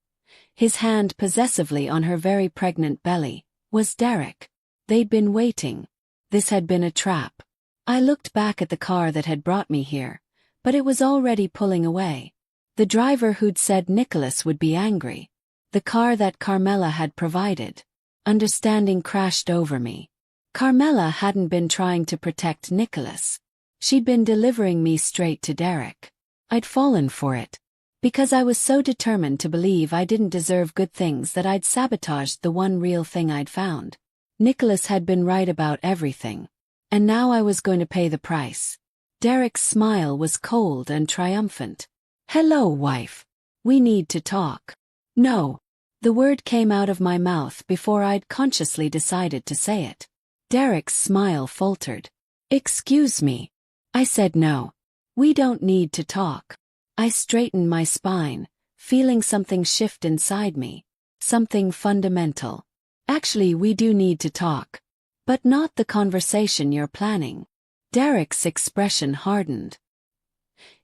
his hand possessively on her very pregnant belly, was Derek. They'd been waiting. This had been a trap. I looked back at the car that had brought me here, but it was already pulling away. The driver who'd said Nicholas would be angry. The car that Carmela had provided. Understanding crashed over me. Carmela hadn't been trying to protect Nicholas. She'd been delivering me straight to Derek. I'd fallen for it. Because I was so determined to believe I didn't deserve good things that I'd sabotaged the one real thing I'd found. Nicholas had been right about everything. And now I was going to pay the price. Derek's smile was cold and triumphant. Hello, wife. We need to talk. No. The word came out of my mouth before I'd consciously decided to say it. Derek's smile faltered. Excuse me. I said no. We don't need to talk. I straightened my spine, feeling something shift inside me. Something fundamental. Actually, we do need to talk. But not the conversation you're planning. Derek's expression hardened.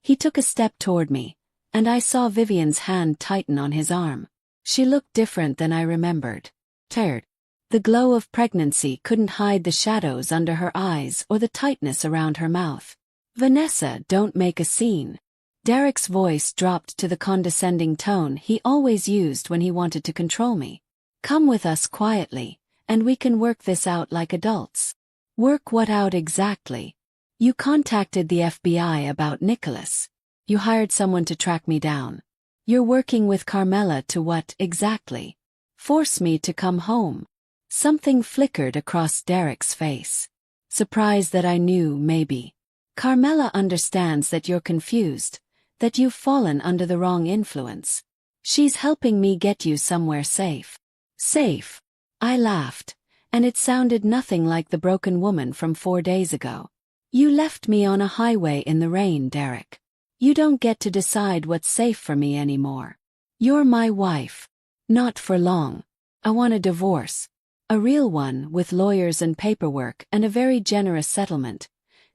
He took a step toward me, and I saw Vivian's hand tighten on his arm. She looked different than I remembered. Tired. The glow of pregnancy couldn't hide the shadows under her eyes or the tightness around her mouth. Vanessa, don't make a scene. Derek's voice dropped to the condescending tone he always used when he wanted to control me. Come with us quietly, and we can work this out like adults. Work what out exactly? You contacted the FBI about Nicholas. You hired someone to track me down. You're working with Carmela to what, exactly? Force me to come home. Something flickered across Derek's face. Surprise that I knew, maybe. Carmela understands that you're confused, that you've fallen under the wrong influence. She's helping me get you somewhere safe. Safe? I laughed, and it sounded nothing like the broken woman from 4 days ago. You left me on a highway in the rain, Derek. You don't get to decide what's safe for me anymore. You're my wife. Not for long. I want a divorce. A real one with lawyers and paperwork and a very generous settlement.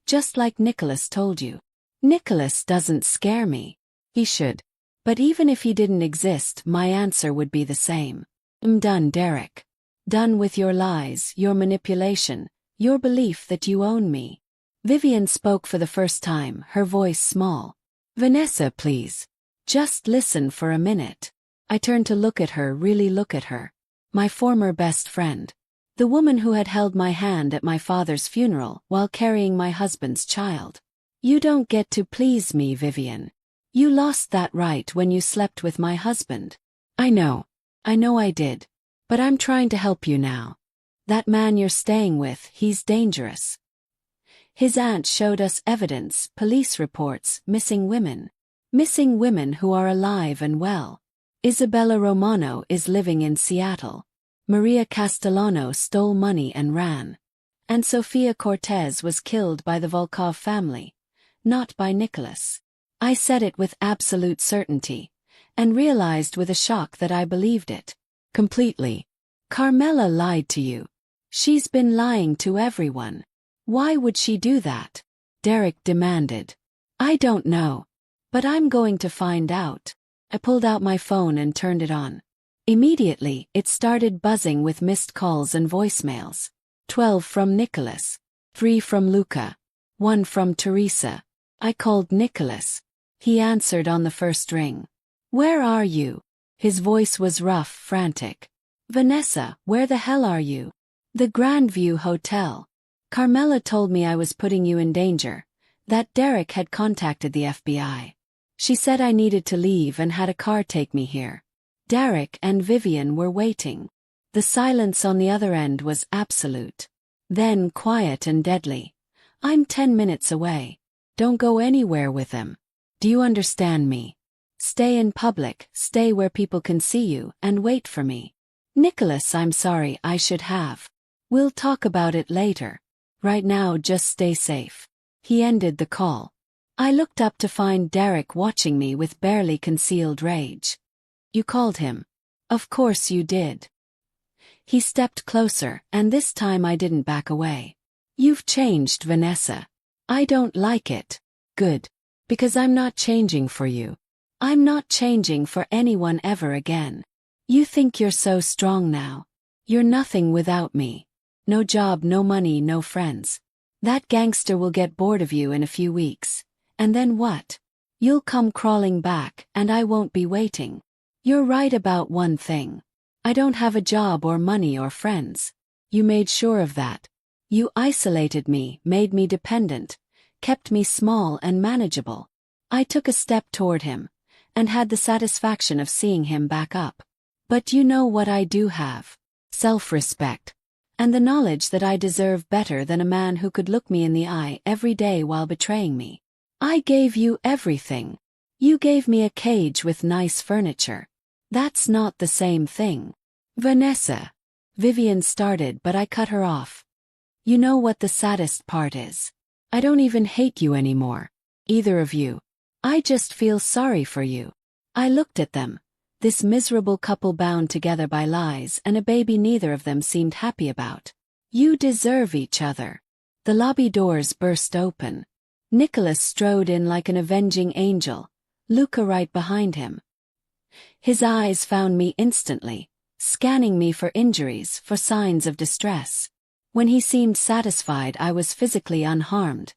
Just like Nicholas told you. Nicholas doesn't scare me. He should. But even if he didn't exist, my answer would be the same. I'm done, Derek. Done with your lies, your manipulation, your belief that you own me. Vivian spoke for the first time, her voice small. Vanessa, please. Just listen for a minute. I turned to look at her, really look at her. My former best friend. The woman who had held my hand at my father's funeral while carrying my husband's child. You don't get to please me, Vivian. You lost that right when you slept with my husband. I know I did. But I'm trying to help you now. That man you're staying with, he's dangerous. His aunt showed us evidence, police reports, missing women. Missing women who are alive and well. Isabella Romano is living in Seattle. Maria Castellano stole money and ran. And Sofia Cortez was killed by the Volkov family, not by Nicholas. I said it with absolute certainty, and realized with a shock that I believed it. Completely. Carmela lied to you. She's been lying to everyone. Why would she do that? Derek demanded. I don't know. But I'm going to find out. I pulled out my phone and turned it on. Immediately, it started buzzing with missed calls and voicemails. 12 from Nicholas. 3 from Luca. 1 from Teresa. I called Nicholas. He answered on the first ring. Where are you? His voice was rough, frantic. Vanessa, where the hell are you? The Grandview Hotel. Carmela told me I was putting you in danger, that Derek had contacted the FBI. She said I needed to leave and had a car take me here. Derek and Vivian were waiting. The silence on the other end was absolute. Then quiet and deadly. I'm 10 minutes away. Don't go anywhere with them. Do you understand me? Stay in public, stay where people can see you, and wait for me. Nicholas, I'm sorry, I should have. We'll talk about it later. Right now, just stay safe. He ended the call. I looked up to find Derek watching me with barely concealed rage. You called him. Of course you did. He stepped closer, and this time I didn't back away. You've changed, Vanessa. I don't like it. Good. Because I'm not changing for you. I'm not changing for anyone ever again. You think you're so strong now. You're nothing without me. No job, no money, no friends. That gangster will get bored of you in a few weeks. And then what? You'll come crawling back, and I won't be waiting. You're right about one thing. I don't have a job or money or friends. You made sure of that. You isolated me, made me dependent, kept me small and manageable. I took a step toward him, and had the satisfaction of seeing him back up. But you know what I do have? Self-respect. And the knowledge that I deserve better than a man who could look me in the eye every day while betraying me. I gave you everything. You gave me a cage with nice furniture. That's not the same thing. Vanessa. Vivian started, but I cut her off. You know what the saddest part is? I don't even hate you anymore. Either of you. I just feel sorry for you. I looked at them. This miserable couple bound together by lies and a baby neither of them seemed happy about. You deserve each other. The lobby doors burst open. Nicholas strode in like an avenging angel, Luca right behind him. His eyes found me instantly, scanning me for injuries, for signs of distress. When he seemed satisfied I was physically unharmed.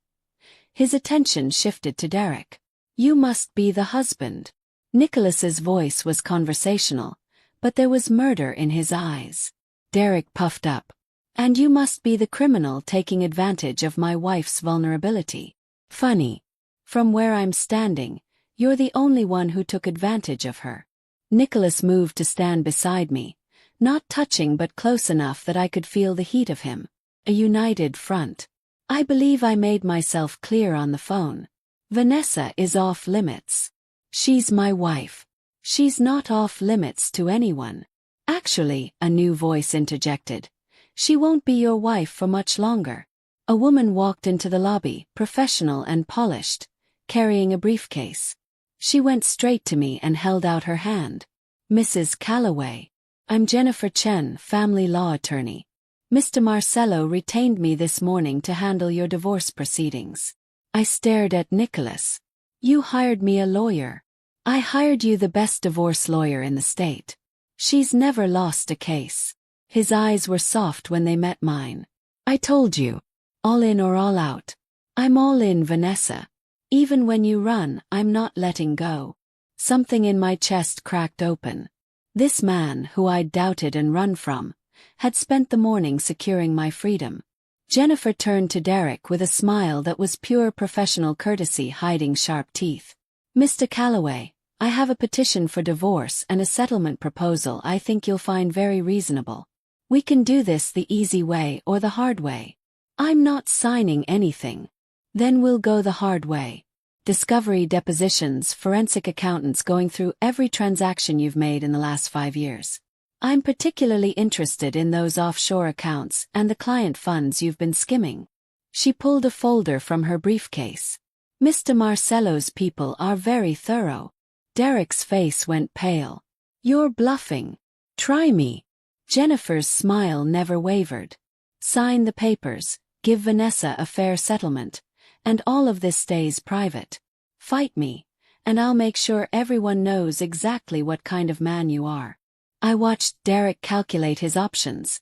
His attention shifted to Derek. You must be the husband. Nicholas's voice was conversational, but there was murder in his eyes. Derek puffed up. And you must be the criminal taking advantage of my wife's vulnerability. Funny. From where I'm standing, you're the only one who took advantage of her. Nicholas moved to stand beside me, not touching but close enough that I could feel the heat of him. A united front. I believe I made myself clear on the phone. Vanessa is off limits. She's my wife. She's not off limits to anyone. Actually, a new voice interjected. She won't be your wife for much longer. A woman walked into the lobby, professional and polished, carrying a briefcase. She went straight to me and held out her hand. Mrs. Calloway. I'm Jennifer Chen, family law attorney. Mr. Marcello retained me this morning to handle your divorce proceedings. I stared at Nicholas. You hired me a lawyer. I hired you the best divorce lawyer in the state. She's never lost a case. His eyes were soft when they met mine. I told you. All in or all out. I'm all in, Vanessa. Even when you run, I'm not letting go. Something in my chest cracked open. This man, who I'd doubted and run from, had spent the morning securing my freedom. Jennifer turned to Derek with a smile that was pure professional courtesy hiding sharp teeth. Mr. Calloway, I have a petition for divorce and a settlement proposal I think you'll find very reasonable. We can do this the easy way or the hard way. I'm not signing anything. Then we'll go the hard way. Discovery depositions, forensic accountants going through every transaction you've made in the last 5 years. I'm particularly interested in those offshore accounts and the client funds you've been skimming. She pulled a folder from her briefcase. Mr. Marcello's people are very thorough. Derek's face went pale. You're bluffing. Try me. Jennifer's smile never wavered. Sign the papers, give Vanessa a fair settlement, and all of this stays private. Fight me, and I'll make sure everyone knows exactly what kind of man you are. I watched Derek calculate his options,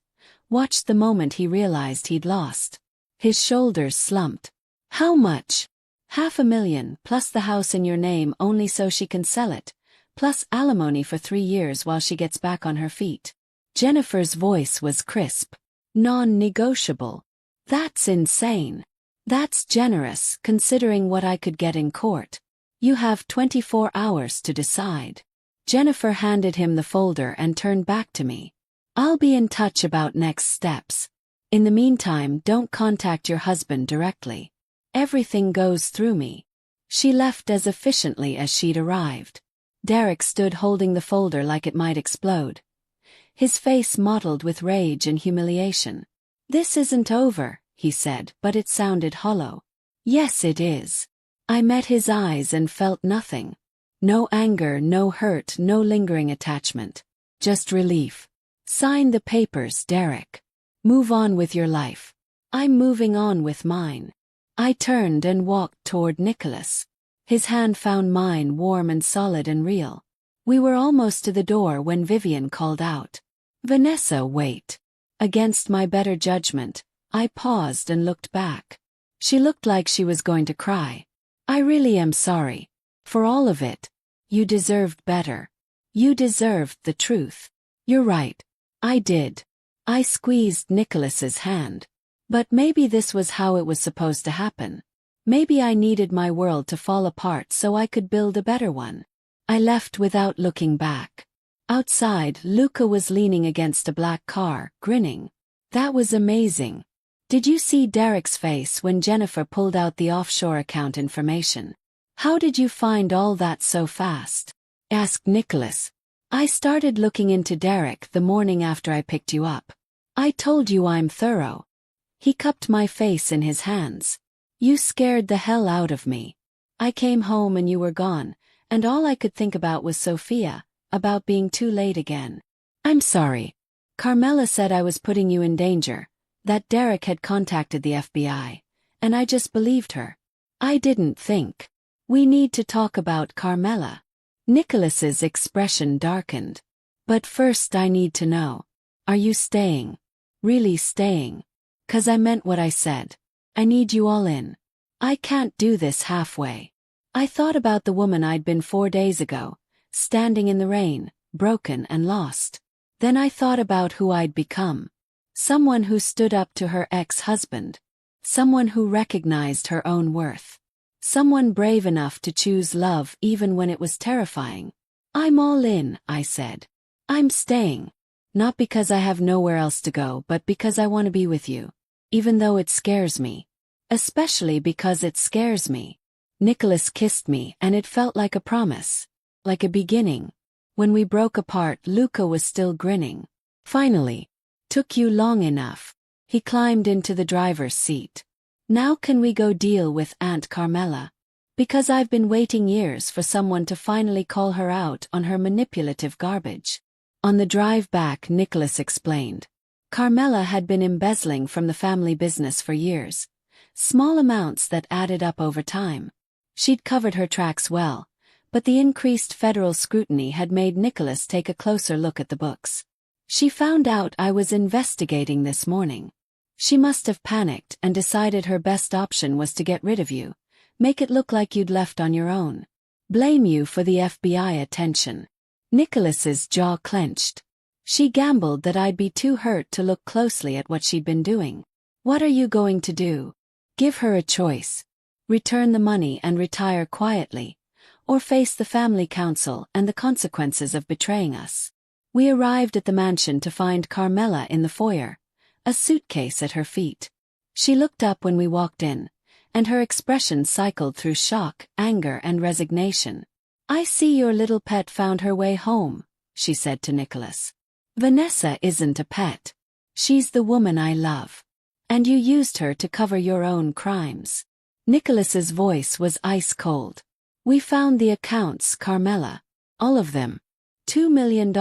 watched the moment he realized he'd lost. His shoulders slumped. How much? $500,000 plus the house in your name only so she can sell it, plus alimony for 3 years while she gets back on her feet. Jennifer's voice was crisp. Non-negotiable. That's insane. That's generous, considering what I could get in court. You have 24 hours to decide. Jennifer handed him the folder and turned back to me. I'll be in touch about next steps. In the meantime, don't contact your husband directly. Everything goes through me. She left as efficiently as she'd arrived. Derek stood holding the folder like it might explode. His face mottled with rage and humiliation. This isn't over, he said, but it sounded hollow. Yes, it is. I met his eyes and felt nothing. No anger, no hurt, no lingering attachment. Just relief. Sign the papers, Derek. Move on with your life. I'm moving on with mine. I turned and walked toward Nicholas. His hand found mine warm and solid and real. We were almost to the door when Vivian called out. Vanessa, wait. Against my better judgment, I paused and looked back. She looked like she was going to cry. I really am sorry. For all of it. You deserved better. You deserved the truth. You're right. I did. I squeezed Nicholas's hand. But maybe this was how it was supposed to happen. Maybe I needed my world to fall apart so I could build a better one. I left without looking back. Outside, Luca was leaning against a black car, grinning. That was amazing. Did you see Derek's face when Jennifer pulled out the offshore account information? How did you find all that so fast? Asked Nicholas. I started looking into Derek the morning after I picked you up. I told you I'm thorough. He cupped my face in his hands. You scared the hell out of me. I came home and you were gone, and all I could think about was Sophia, about being too late again. I'm sorry. Carmela said I was putting you in danger, that Derek had contacted the FBI, and I just believed her. I didn't think. We need to talk about Carmela. Nicholas's expression darkened. But first I need to know. Are you staying? Really staying? 'Cause I meant what I said. I need you all in. I can't do this halfway. I thought about the woman I'd been 4 days ago, standing in the rain, broken and lost. Then I thought about who I'd become. Someone who stood up to her ex-husband. Someone who recognized her own worth. Someone brave enough to choose love even when it was terrifying. "I'm all in," I said. "I'm staying. Not because I have nowhere else to go, but because I want to be with you. Even though it scares me. Especially because it scares me." Nicholas kissed me, and it felt like a promise. Like a beginning. When we broke apart, Luca was still grinning. "Finally. Took you long enough." He climbed into the driver's seat. "Now can we go deal with Aunt Carmela? Because I've been waiting years for someone to finally call her out on her manipulative garbage." On the drive back, Nicholas explained. Carmela had been embezzling from the family business for years. Small amounts that added up over time. She'd covered her tracks well, but the increased federal scrutiny had made Nicholas take a closer look at the books. "She found out I was investigating this morning. She must have panicked and decided her best option was to get rid of you, make it look like you'd left on your own. Blame you for the FBI attention." Nicholas's jaw clenched. "She gambled that I'd be too hurt to look closely at what she'd been doing. What are you going to do? Give her a choice. Return the money and retire quietly, or face the family council and the consequences of betraying us." We arrived at the mansion to find Carmela in the foyer, a suitcase at her feet. She looked up when we walked in, and her expression cycled through shock, anger, and resignation. "I see your little pet found her way home," she said to Nicholas. "Vanessa isn't a pet. She's the woman I love. And you used her to cover your own crimes." Nicholas's voice was ice cold. "We found the accounts, Carmela. All of them. $2 million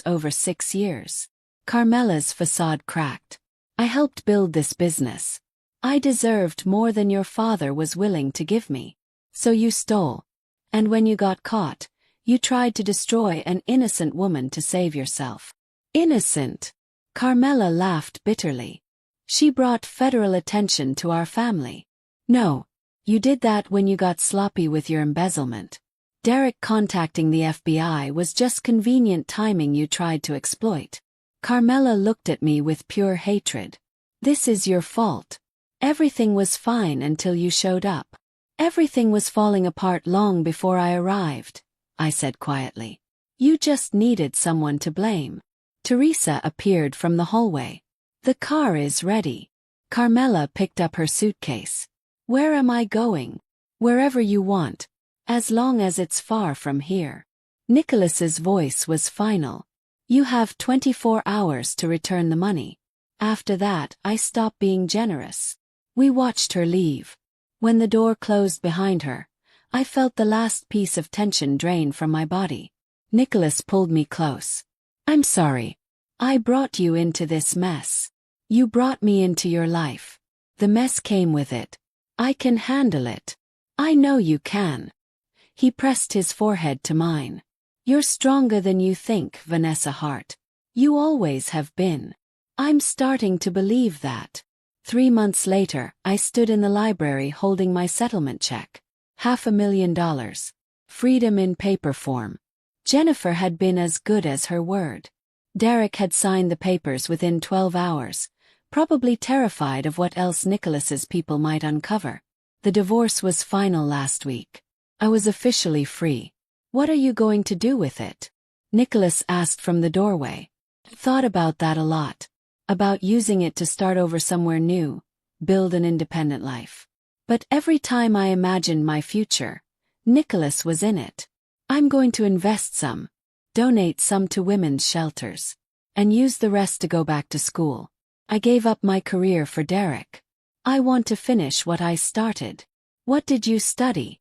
over 6 years. Carmela's facade cracked. I helped build this business. I deserved more than your father was willing to give me. So you stole. And when you got caught, you tried to destroy an innocent woman to save yourself." "Innocent?" Carmela laughed bitterly. "She brought federal attention to our family. No, you did that when you got sloppy with your embezzlement. Derek contacting the FBI was just convenient timing you tried to exploit." Carmela looked at me with pure hatred. "This is your fault. Everything was fine until you showed up. Everything was falling apart long before I arrived," I said quietly. "You just needed someone to blame." Teresa appeared from the hallway. "The car is ready." Carmela picked up her suitcase. "Where am I going?" "Wherever you want. As long as it's far from here." Nicholas's voice was final. "You have 24 hours to return the money. After that, I stop being generous." We watched her leave. When the door closed behind her, I felt the last piece of tension drain from my body. Nicholas pulled me close. "I'm sorry. I brought you into this mess. You brought me into your life. The mess came with it. I can handle it. I know you can." He pressed his forehead to mine. "You're stronger than you think, Vanessa Hart. You always have been. I'm starting to believe that." 3 months later, I stood in the library holding my settlement check. $500,000. Freedom in paper form. Jennifer had been as good as her word. Derek had signed the papers within 12 hours, probably terrified of what else Nicholas's people might uncover. The divorce was final last week. I was officially free. "What are you going to do with it?" Nicholas asked from the doorway. "Thought about that a lot. About using it to start over somewhere new, build an independent life. But every time I imagined my future, Nicholas was in it. I'm going to invest some, donate some to women's shelters, and use the rest to go back to school. I gave up my career for Derek. I want to finish what I started." "What did you study?"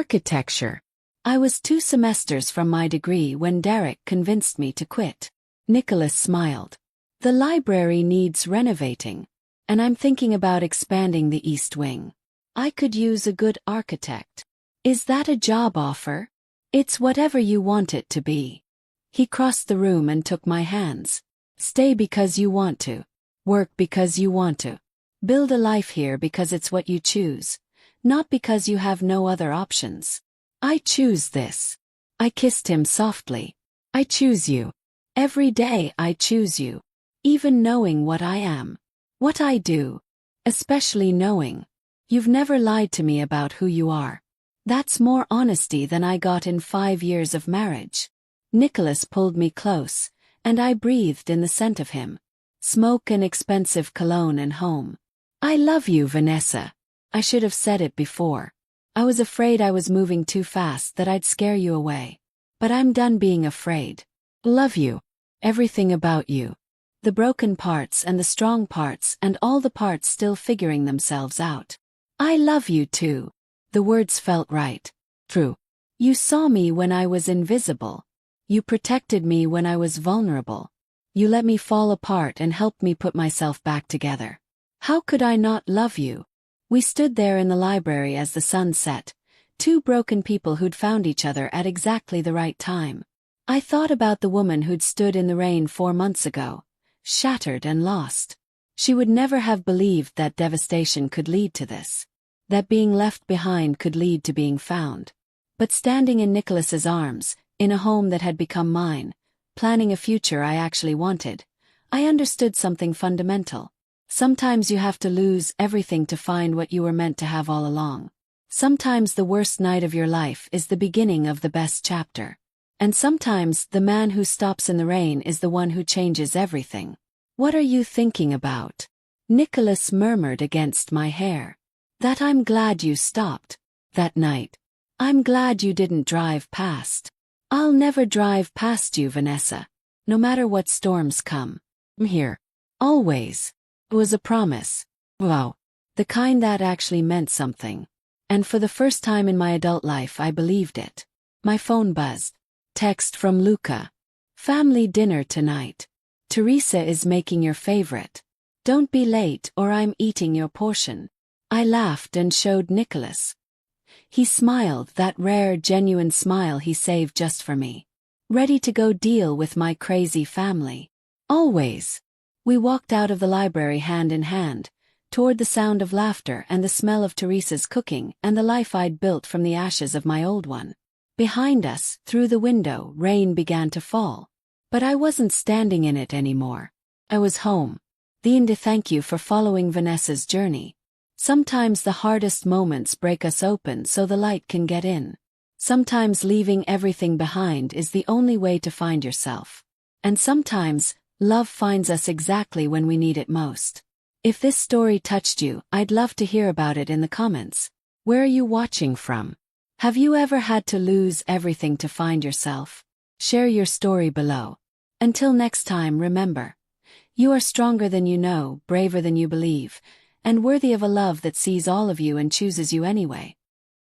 "Architecture. I was 2 semesters from my degree when Derek convinced me to quit." Nicholas smiled. "The library needs renovating, and I'm thinking about expanding the East Wing. I could use a good architect. Is that a job offer?" "It's whatever you want it to be." He crossed the room and took my hands. "Stay because you want to. Work because you want to. Build a life here because it's what you choose, not because you have no other options. I choose this." I kissed him softly. "I choose you. Every day I choose you." even knowing what I am, what I do, especially knowing you've never lied to me about who you are. That's more honesty than I got in 5 years of marriage. Nicholas pulled me close, and I breathed in the scent of him. Smoke and expensive cologne and home. I love you, Vanessa. I should have said it before. I was afraid I was moving too fast, that I'd scare you away. But I'm done being afraid. Love you. Everything about you. The broken parts and the strong parts and all the parts still figuring themselves out. I love you too. The words felt right. True. You saw me when I was invisible. You protected me when I was vulnerable. You let me fall apart and helped me put myself back together. How could I not love you? We stood there in the library as the sun set, two broken people who'd found each other at exactly the right time. I thought about the woman who'd stood in the rain 4 months ago, shattered and lost. She would never have believed that devastation could lead to this, that being left behind could lead to being found. But standing in Nicholas's arms, in a home that had become mine, planning a future I actually wanted, I understood something fundamental. Sometimes you have to lose everything to find what you were meant to have all along. Sometimes the worst night of your life is the beginning of the best chapter. And sometimes the man who stops in the rain is the one who changes everything. What are you thinking about? Nicholas murmured against my hair. That I'm glad you stopped. That night. I'm glad you didn't drive past. I'll never drive past you, Vanessa. No matter what storms come. I'm here. Always. It was a promise. Wow. The kind that actually meant something. And for the first time in my adult life I believed it. My phone buzzed. Text from Luca. Family dinner tonight. Teresa is making your favorite. Don't be late or I'm eating your portion. I laughed and showed Nicholas. He smiled, that rare, genuine smile he saved just for me. Ready to go deal with my crazy family. Always. We walked out of the library hand in hand, toward the sound of laughter and the smell of Teresa's cooking and the life I'd built from the ashes of my old one. Behind us, through the window, rain began to fall. But I wasn't standing in it anymore. I was home. To thank you for following Vanessa's journey. Sometimes the hardest moments break us open so the light can get in. Sometimes leaving everything behind is the only way to find yourself. And sometimes, love finds us exactly when we need it most. If this story touched you, I'd love to hear about it in the comments. Where are you watching from? Have you ever had to lose everything to find yourself? Share your story below. Until next time, remember, you are stronger than you know, braver than you believe, and worthy of a love that sees all of you and chooses you anyway.